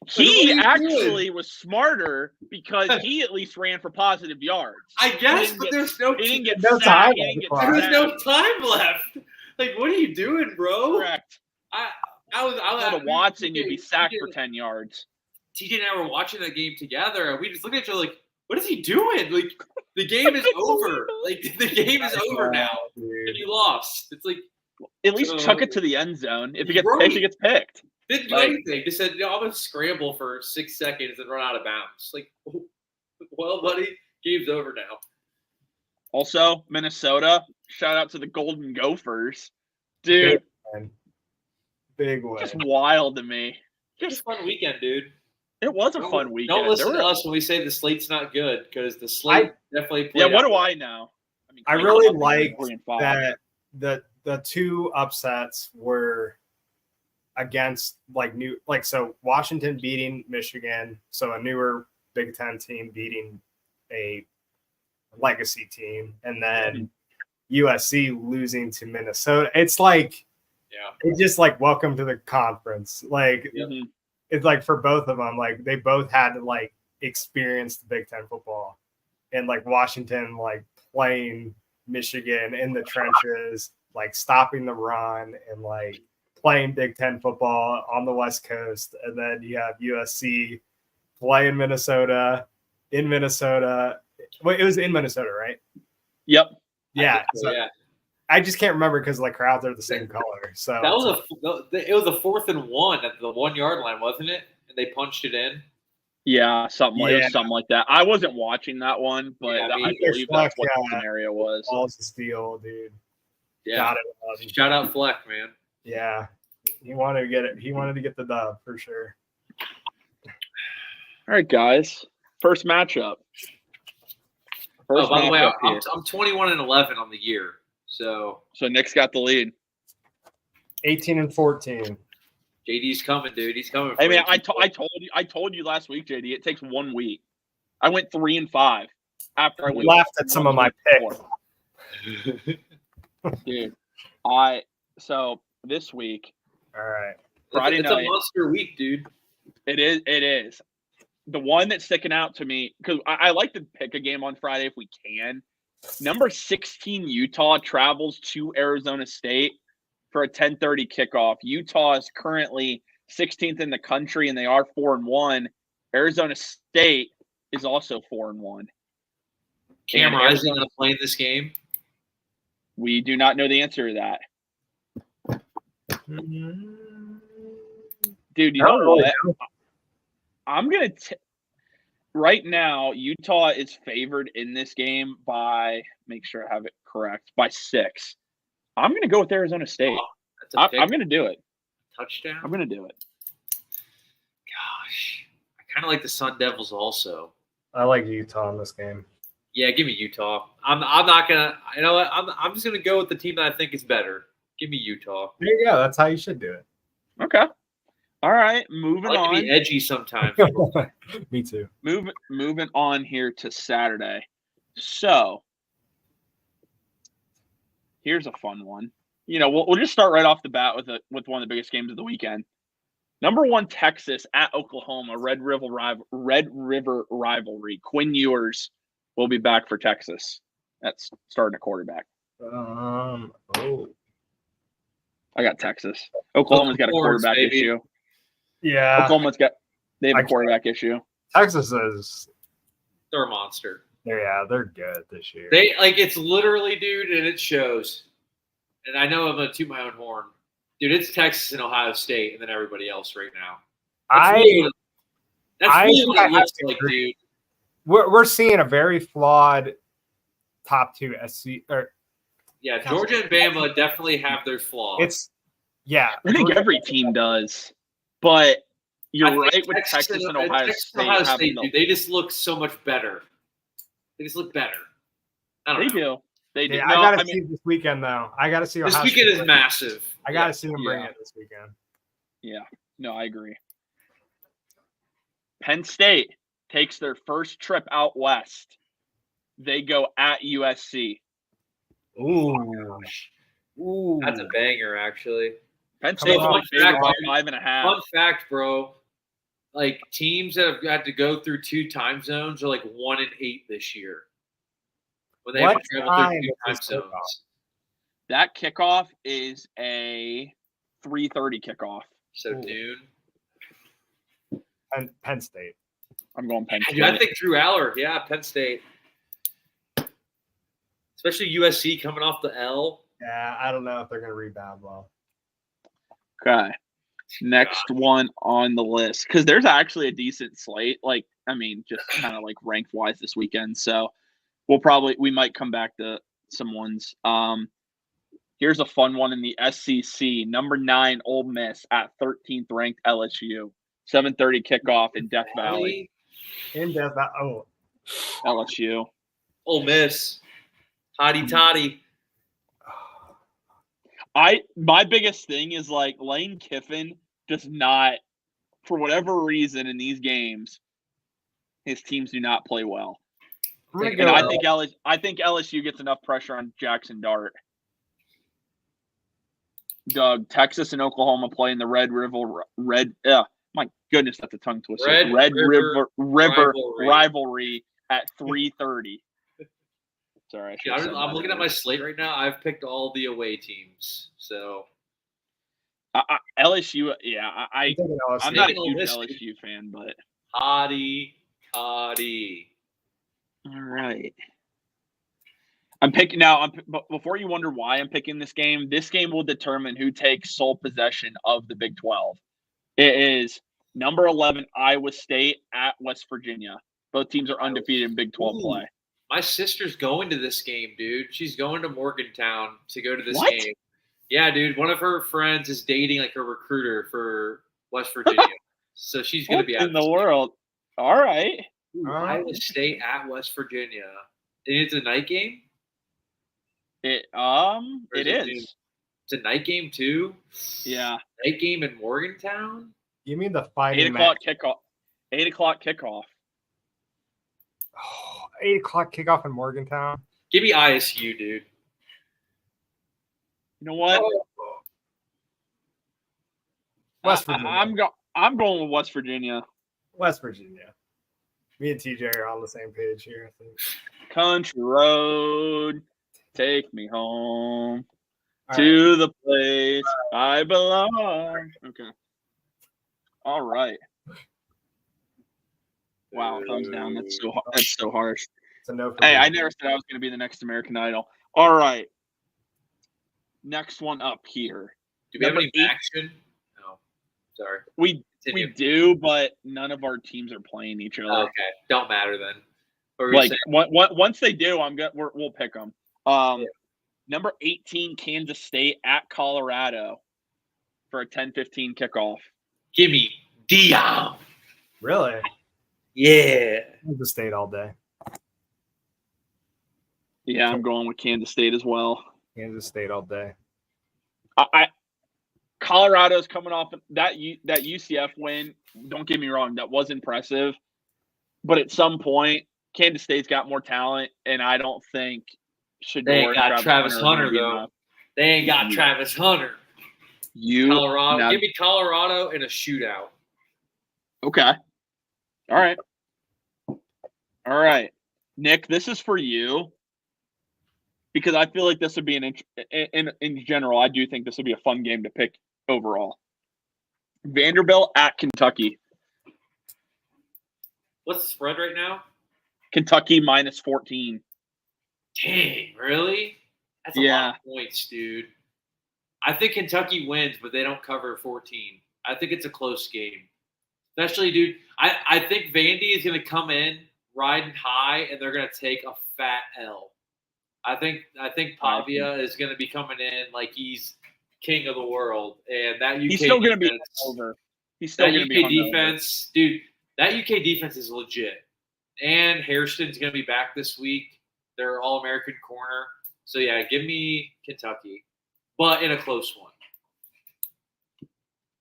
S2: He actually was smarter because he at least ran for positive yards.
S4: I guess, but there's no
S3: time.
S4: There was no time left. Like, what are you doing, bro?
S2: Correct.
S4: I was
S2: Watson, you'd be sacked for 10 yards.
S4: TJ and I were watching that game together, and we just looked at each other like, what is he doing? Like, the game is over. Like, the game is over now. And you lost. It's like,
S2: at least chuck it to the end zone. If it gets picked, it gets picked.
S4: Didn't do anything. Just said, I'm going to scramble for 6 seconds and run out of bounds. Like, well, buddy, game's over now.
S2: Also, Minnesota, shout out to the Golden Gophers. Dude.
S3: Big one.
S2: Just wild to me.
S4: Just a fun weekend, dude.
S2: It was a fun weekend.
S4: Don't listen to us when we say the slate's not good, because the slate definitely played.
S2: Yeah, what do I know?
S3: I really like that the two upsets were against so Washington beating Michigan, so a newer Big Ten team beating a legacy team, and then USC losing to Minnesota. It's like, it's just like welcome to the conference. Like it's like for both of them, like they both had to like experience the Big Ten football, and like Washington like playing Michigan in the trenches, like stopping the run and like playing Big Ten football on the West Coast. And then you have USC playing Minnesota in Minnesota. Well, it was in Minnesota, right?
S2: Yep.
S3: Yeah. I just can't remember because like crowds are the same color. So
S4: it was a 4th and 1 at the 1 yard line, wasn't it? And they punched it in.
S2: Yeah, something like that. I wasn't watching that one, but I believe that's what the scenario was.
S3: Balls to steal, dude.
S4: Yeah. Shout out Fleck, man.
S3: Yeah. He wanted to get it. He wanted to get the dub for sure.
S2: All right, guys. First matchup. First
S4: by the way,
S2: matchup
S4: I'm
S2: here.
S4: 21-11 on the year. So
S2: Nick's got the lead.
S3: 18-14.
S4: JD's coming, dude. He's coming.
S2: Hey man, I told you last week, JD. It takes 1 week. I went 3-5 after I went.
S3: Laughed at some of my picks.
S2: Dude, so this week.
S3: All right.
S2: Friday
S4: it's
S2: night.
S4: a monster week, dude.
S2: It is. The one that's sticking out to me, because I like to pick a game on Friday if we can. Number 16 Utah travels to Arizona State for a 10:30 kickoff. Utah is currently 16th in the country, and they are 4-1. Arizona State is also 4-1.
S4: Cam Rising going to play in this game?
S2: We do not know the answer to that. Dude, you know what? I'm going to right now, Utah is favored in this game by, make sure I have it correct, by 6. I'm going to go with Arizona State. I'm going to do it.
S4: Touchdown?
S2: I'm going to do it.
S4: Gosh. I kind of like the Sun Devils also.
S3: I like Utah in this game.
S4: Yeah, give me Utah. I'm not going to – you know what? I'm just going to go with the team that I think is better. Give me Utah.
S3: There you go. That's how you should do it.
S2: Okay. All right. Moving
S4: I like
S2: on.
S4: to be edgy sometimes.
S3: Me too.
S2: Moving on here to Saturday. So here's a fun one. You know, we'll just start right off the bat with one of the biggest games of the weekend. Number 1 Texas at Oklahoma, Red River rivalry. Quinn Ewers will be back for Texas. That's starting a quarterback. I got Texas. Oklahoma's got a quarterback issue.
S3: Yeah.
S2: They have a quarterback issue.
S3: Texas is
S4: They're a monster.
S3: Yeah, they're good this year.
S4: It's literally, dude, and it shows. And I know I'm gonna toot my own horn. Dude, it's Texas and Ohio State and then everybody else right now. That's really what it looks like, dude.
S3: We're seeing a very flawed top 2 SC
S4: yeah, Georgia and Bama definitely have their flaws.
S3: I
S2: think every team does. But you're right with Texas and Ohio State.
S4: Dude, they just look so much better. They just look better.
S2: They do.
S3: Yeah, I gotta see this weekend though. I gotta see
S4: this weekend is massive.
S3: I gotta see them bring it this weekend.
S2: Yeah, no, I agree. Penn State takes their first trip out west. They go at USC.
S3: Ooh,
S4: that's a banger, actually.
S2: Penn State's by 5.5.
S4: Fun fact, bro. Like teams that have had to go through 2 time zones are like 1-8 this year. When they have to travel through 2 time zones.
S2: That kickoff is a 3:30 kickoff.
S4: So noon.
S3: Penn State.
S2: I'm going Penn State.
S4: I think Drew Aller. Yeah, Penn State. Especially USC coming off the L.
S3: Yeah, I don't know if they're going to rebound well.
S2: Okay. Next one on the list. Because there's actually a decent slate. Just kind of like ranked wise this weekend. So we might come back to some ones. Here's a fun one in the SEC. Number 9 Ole Miss at 13th ranked LSU. 7:30 kickoff in Death Valley. LSU.
S4: Ole Miss. Hotty toddy.
S2: My biggest thing is Lane Kiffin does not, for whatever reason in these games, his teams do not play well. And I think LSU gets enough pressure on Jackson Dart. Doug, Texas and Oklahoma play in the my goodness, that's a tongue twister. Red River rivalry at 3:30. Sorry.
S4: I'm looking at my slate right now. I've picked all the away teams. So
S2: LSU, yeah. I'm not a huge LSU fan, but
S4: Hottie.
S2: All right. I'm picking now. Before you wonder why I'm picking this game will determine who takes sole possession of the Big 12. It is number 11 Iowa State at West Virginia. Both teams are undefeated in Big 12 play.
S4: My sister's going to this game, dude. She's going to Morgantown to go to this game. Yeah, dude. One of her friends is dating a recruiter for West Virginia. So she's going to be out
S2: in the world. All right.
S4: Iowa State at West Virginia. It's a night game?
S2: It
S4: Or
S2: it
S4: is it noon?
S2: is.
S4: It's a night game too?
S2: Yeah.
S4: Night game in Morgantown?
S3: Give me the
S2: 8
S3: fighting
S2: o'clock
S3: match.
S2: kickoff. 8 o'clock kickoff.
S3: Oh, 8 o'clock kickoff in Morgantown.
S4: Give me ISU, dude.
S2: You know what?
S3: West Virginia.
S2: I'm going with West Virginia.
S3: West Virginia. Me and TJ are on the same page here, I think.
S2: Country road, take me home
S3: All
S2: to the place I belong. Okay. All right. Wow, thumbs down. That's so harsh.
S3: It's a no for
S2: Hey,
S3: me.
S2: I never said I was going to be the next American Idol. All right. Next one up here.
S4: Do we have
S2: Number
S4: any
S2: 8.
S4: action? No. Sorry.
S2: We
S4: Continue.
S2: do, but none of our teams are playing each other.
S4: Okay. Don't matter then. What were you
S2: Like
S4: saying?
S2: once they do, we'll pick them. Number 18, Kansas State at Colorado for a 10:15 kickoff.
S4: Give me Dion.
S3: Really?
S4: Yeah.
S3: Kansas State all day.
S2: Yeah, I'm going with Kansas State as well.
S3: Kansas State all day.
S2: Colorado's coming off that UCF win. Don't get me wrong, that was impressive. But at some point, Kansas State's got more talent, and I don't think
S4: They ain't got Travis
S2: are
S4: Hunter,
S2: gonna be
S4: though.
S2: enough.
S4: They ain't got Travis Hunter. Colorado.
S2: Now-
S4: Give me Colorado in a shootout.
S2: Okay. All right. Nick, this is for you because I feel like this would be in general, I do think this would be a fun game to pick overall. Vanderbilt at Kentucky.
S4: What's the spread right now?
S2: Kentucky minus 14.
S4: Dang, really? That's a lot of points, dude. I think Kentucky wins, but they don't cover 14. I think it's a close game. Especially, dude, I think Vandy is going to come in riding high, and they're going to take a fat L. I think Pavia is going to be coming in like he's king of the world, and that UK
S2: He's still going to be
S4: defense-
S2: over. He's still
S4: that
S2: going to be
S4: UK
S2: hungover.
S4: defense, dude. That UK defense is legit, and Hairston's going to be back this week. They're All-American corner, so yeah, give me Kentucky, but in a close one.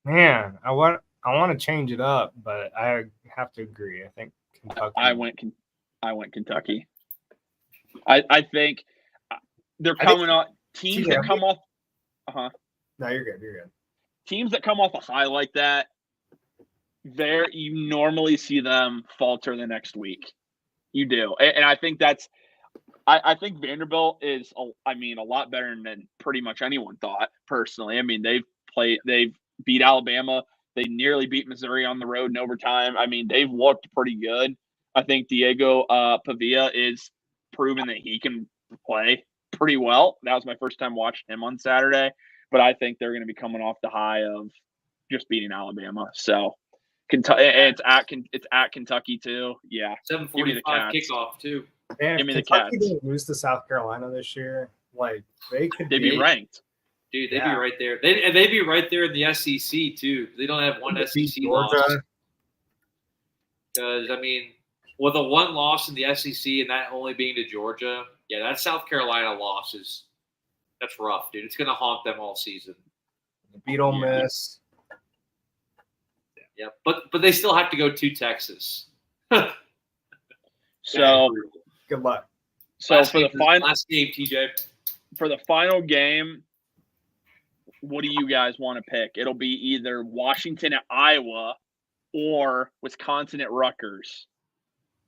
S3: Man, I want to change it up, but I have to agree. I think Kentucky.
S2: I went Kentucky. I think they're coming off teams that come off.
S3: No, you're good. You're good.
S2: Teams that come off a high like that, you normally see them falter the next week. You do, and I think that's. I think Vanderbilt is, a lot better than pretty much anyone thought. Personally, I mean they've beat Alabama. They nearly beat Missouri on the road in overtime. I mean they've looked pretty good. I think Diego Pavia is proven that he can play pretty well. That was my first time watching him on Saturday, but I think they're going to be coming off the high of just beating Alabama. So Kentucky, it's at Kentucky too. Yeah,
S4: 7:45 kickoff too.
S3: Man,
S2: Give me
S3: if
S2: the
S3: Kentucky
S2: Cats.
S3: didn't lose to South Carolina this year, like they'd
S2: be ranked.
S4: Dude, they'd be right there. They'd be right there in the SEC too. They don't have one SEC loss. Because with a one loss in the SEC and that only being to Georgia, yeah, that South Carolina loss that's rough, dude. It's gonna haunt them all season.
S3: Beat Ole Miss.
S4: Yeah, but they still have to go to Texas.
S2: So
S3: good luck.
S2: So
S4: last
S2: for
S4: game, TJ.
S2: For the final game, what do you guys want to pick? It'll be either Washington at Iowa or Wisconsin at Rutgers.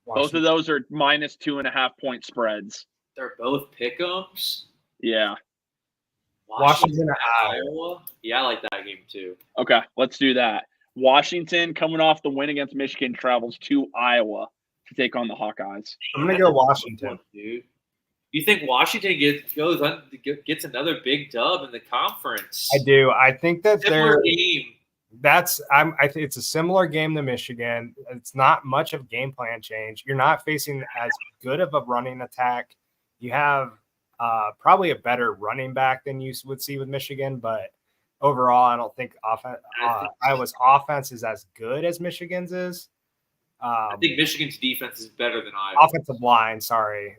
S2: Both of those are minus 2.5 point spreads.
S4: They're both pick'ems.
S2: Yeah.
S3: Washington at Iowa.
S4: Yeah, I like that game too.
S2: Okay, let's do that. Washington, coming off the win against Michigan, travels to Iowa to take on the Hawkeyes.
S3: I'm gonna go Washington,
S4: dude. You think Washington gets another big dub in the conference?
S3: I do. I think that
S4: Similar game.
S3: I think it's a similar game to Michigan. It's not much of game plan change. You're not facing as good of a running attack. You have probably a better running back than you would see with Michigan, but overall, I don't think Iowa's offense is as good as Michigan's is.
S4: I think Michigan's defense is better than Iowa.
S3: Offensive line, sorry.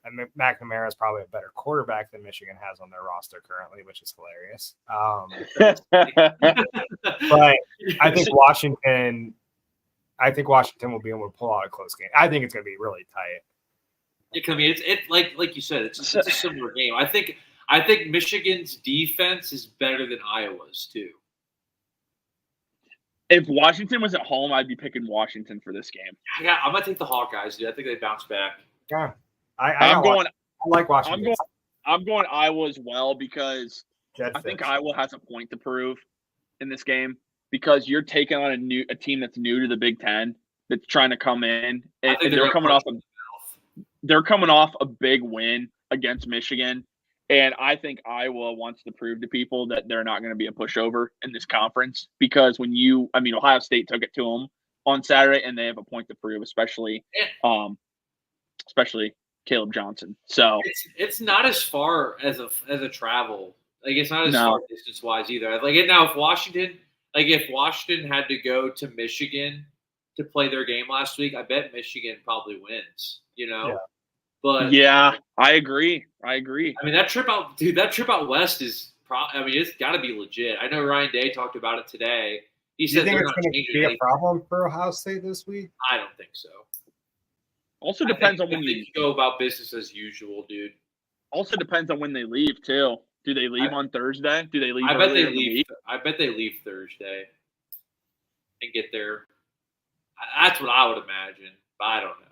S3: And McNamara is probably a better quarterback than Michigan has on their roster currently, which is hilarious. But I think Washington will be able to pull out a close game. I think it's going to be really tight.
S4: I mean, it's like you said, it's a similar game. I think Michigan's defense is better than Iowa's too.
S2: If Washington was at home, I'd be picking Washington for this game.
S4: Yeah, I'm gonna take the Hawkeyes, dude. I think they bounce back.
S3: Yeah,
S2: I
S3: like Washington.
S2: I'm going Iowa as well because I think Iowa has a point to prove in this game because you're taking on a team that's new to the Big Ten that's trying to come in and they're coming off a big win against Michigan. And I think Iowa wants to prove to people that they're not going to be a pushover in this conference because Ohio State took it to them on Saturday and they have a point to prove, especially Caleb Johnson. So
S4: it's not as far as a travel. Like it's not as far distance wise either. Like now, if Washington had to go to Michigan to play their game last week, I bet Michigan probably wins.
S3: Yeah.
S4: But
S2: yeah, I agree. I
S4: mean, that trip out west is it's got to be legit. I know Ryan Day talked about it today. He said
S3: they're not changing anything. Do you think it's going to be a problem for Ohio State this week?
S4: I don't think so.
S2: Also depends on when
S4: you go about business as usual, dude.
S2: Also depends on when they leave too. Do they leave on Thursday? Do they leave?
S4: I bet they leave. I bet they leave Thursday and get there. That's what I would imagine, but I don't know.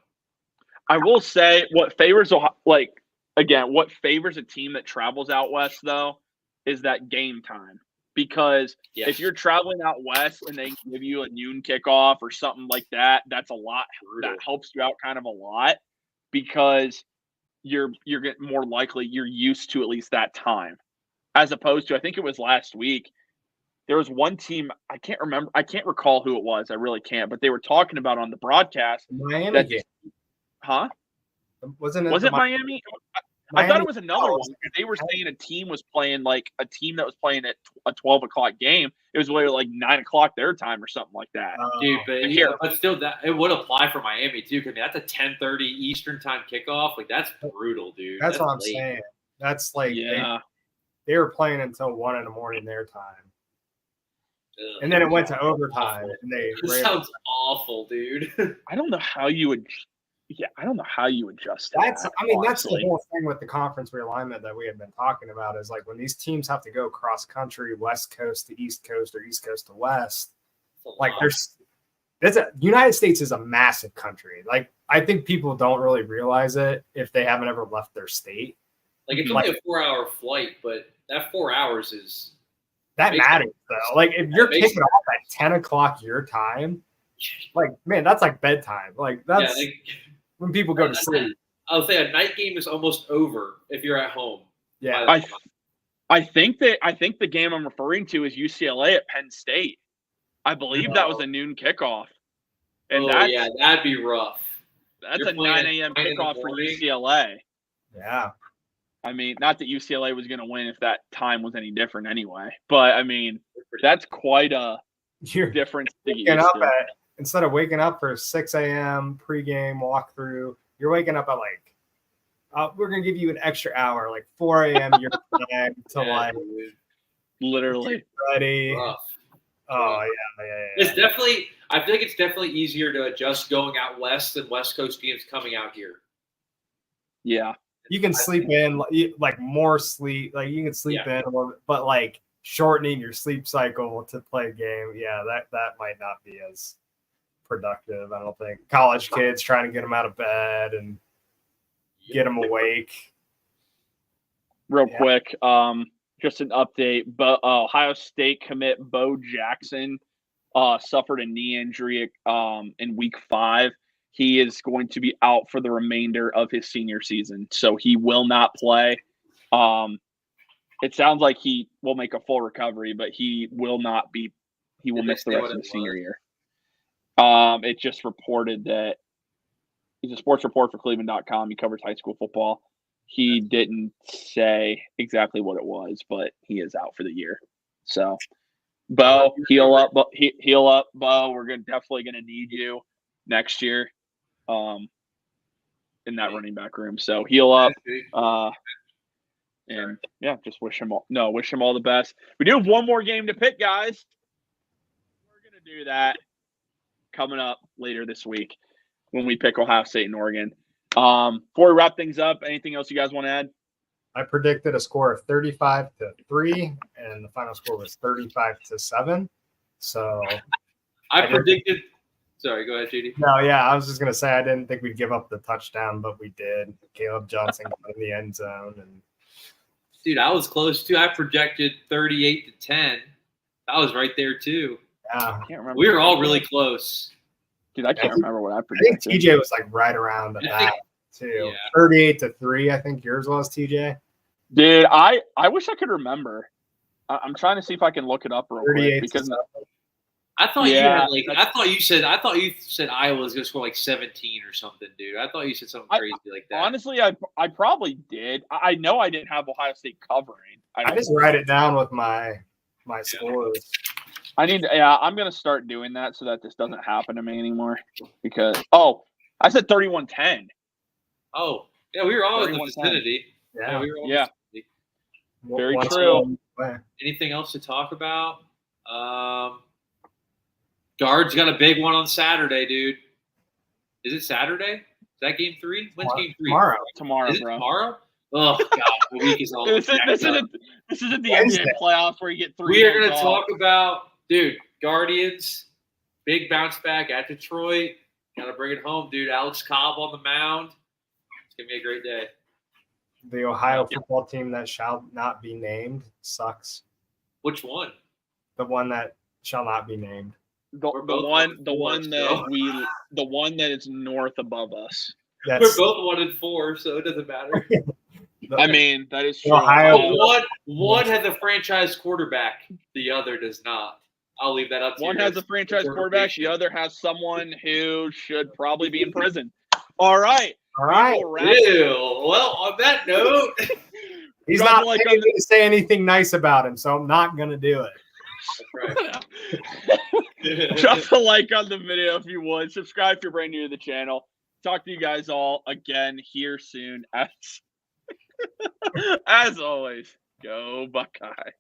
S2: I will say what favors a team that travels out west though is that game time. Because if you're traveling out west and they give you a noon kickoff or something like that, that's a lot. That helps you out kind of a lot because you're getting more likely you're used to at least that time, as opposed to I think it was last week. There was one team I can't recall who it was. I really can't. But they were talking about on the broadcast.
S3: Miami game.
S2: Huh?
S3: Was
S2: it Miami? I thought it was another one because they were saying a team was playing like a team that was playing at a 12 o'clock game. It was literally like 9 o'clock their time or something like that.
S4: Dude, but still, that it would apply for Miami too. Because that's a 10:30 Eastern time kickoff. Like that's brutal, dude.
S3: That's what I'm saying. That's like they were playing until 1 a.m. their time. And then it went to overtime. And
S4: this sounds awful, dude.
S2: I don't know how you would. Yeah, I don't know how you adjust to
S3: that's
S2: that.
S3: That's the whole thing with the conference realignment that we had been talking about is like when these teams have to go cross country, West Coast to East Coast or East Coast to West. Like United States is a massive country. Like I think people don't really realize it if they haven't ever left their state.
S4: Like it's only a 4-hour flight, but that 4 hours is
S3: that matters though. Like if you're kicking off at 10 o'clock your time, like man, that's like bedtime. Like that's when people go to sleep.
S4: I'll say a night game is almost over if you're at home.
S2: Yeah, I think the game I'm referring to is UCLA at Penn State. I believe that was a noon kickoff, and
S4: that'd be rough.
S2: That's a 9 a.m. kickoff for UCLA.
S3: Yeah,
S2: I mean, not that UCLA was going to win if that time was any different anyway, but I mean, that's quite a difference.
S3: Instead of waking up for 6 a.m. pregame walkthrough, you're waking up at we're going to give you an extra hour, like 4 a.m. your time to
S2: literally
S3: ready.
S4: Rough.
S3: Oh, yeah.
S4: It's definitely, I think it's definitely easier to adjust going out west than West Coast teams coming out here.
S2: Yeah.
S3: You can sleep in, like more sleep. Like you can sleep in a little bit, but like shortening your sleep cycle to play a game, that might not be as productive. I don't think college kids trying to get them out of bed and get them awake.
S2: Real quick, just an update. But Ohio State commit Bo Jackson suffered a knee injury in week 5. He is going to be out for the remainder of his senior season, so he will not play. It sounds like he will make a full recovery, but he will not be. He will miss the rest of the senior year. It just reported that he's a sports report for Cleveland.com. He covers high school football. He didn't say exactly what it was, but he is out for the year. So, Bo, heal up, Bo. We're definitely gonna need you. next year in that running back room. So heal up. And yeah, just wish him all the best. We do have one more game to pick, guys. We're gonna do that coming up later this week when we pick Ohio State and Oregon. Before we wrap things up, anything else you guys want to add?
S3: I predicted a score of 35-3, and the final score was 35-7. So
S4: I predicted. Sorry, go ahead, JD.
S3: No, yeah, I was just gonna say I didn't think we'd give up the touchdown, but we did. Caleb Johnson got in the end zone, and
S4: dude, I was close too. I projected 38-10. That was right there too.
S3: Yeah,
S2: I can't remember.
S4: We were all really close.
S2: Dude, I can't remember what I
S3: I
S2: predicted.
S3: think TJ was like right around that too.
S4: Yeah.
S3: 38-3, I think yours was, TJ.
S2: Dude, I wish I could remember. I'm trying to see if I can look it up real quick because
S4: I thought
S2: Yeah,
S4: you had I thought you said Iowa was gonna score like 17 or something, dude. I thought you said something crazy like that.
S2: honestly, I probably did. I know I didn't have Ohio State covering.
S3: I just write it down with my scores.
S2: I'm gonna start doing that so that this doesn't happen to me anymore. Because I said 31-10.
S4: Oh, yeah, we were all in the
S2: 31-10.
S4: vicinity.
S3: Yeah,
S4: we were all
S2: Yeah. Very
S3: One
S2: true.
S3: score.
S4: Anything else to talk about? Guard's got a big one on Saturday, dude. Is it Saturday? Is that game 3? When's game 3?
S2: Tomorrow,
S4: Is it
S2: bro.
S4: tomorrow? Oh God, the week is all.
S2: This isn't the NBA playoffs where you get 3.
S4: We are going to talk about, dude, Guardians, big bounce back at Detroit. Got to bring it home, dude. Alex Cobb on the mound. It's going to be a great day.
S3: The Ohio football team that shall not be named sucks.
S4: Which one?
S3: The one that shall not be named.
S2: The one that is north above us.
S4: We're both 1-4, so it doesn't matter.
S2: I mean, that is true.
S4: One has a franchise quarterback. The other does not. I'll leave that up to you.
S2: One has a franchise quarterback. The other has someone who should probably be in prison. All right.
S4: Ew. Well, on that note,
S3: he's not going to say anything nice about him, so I'm not going to do it.
S4: That's right.
S2: Drop a like on the video if you would. Subscribe if you're brand new to the channel. Talk to you guys all again here soon. As always, go Buckeye.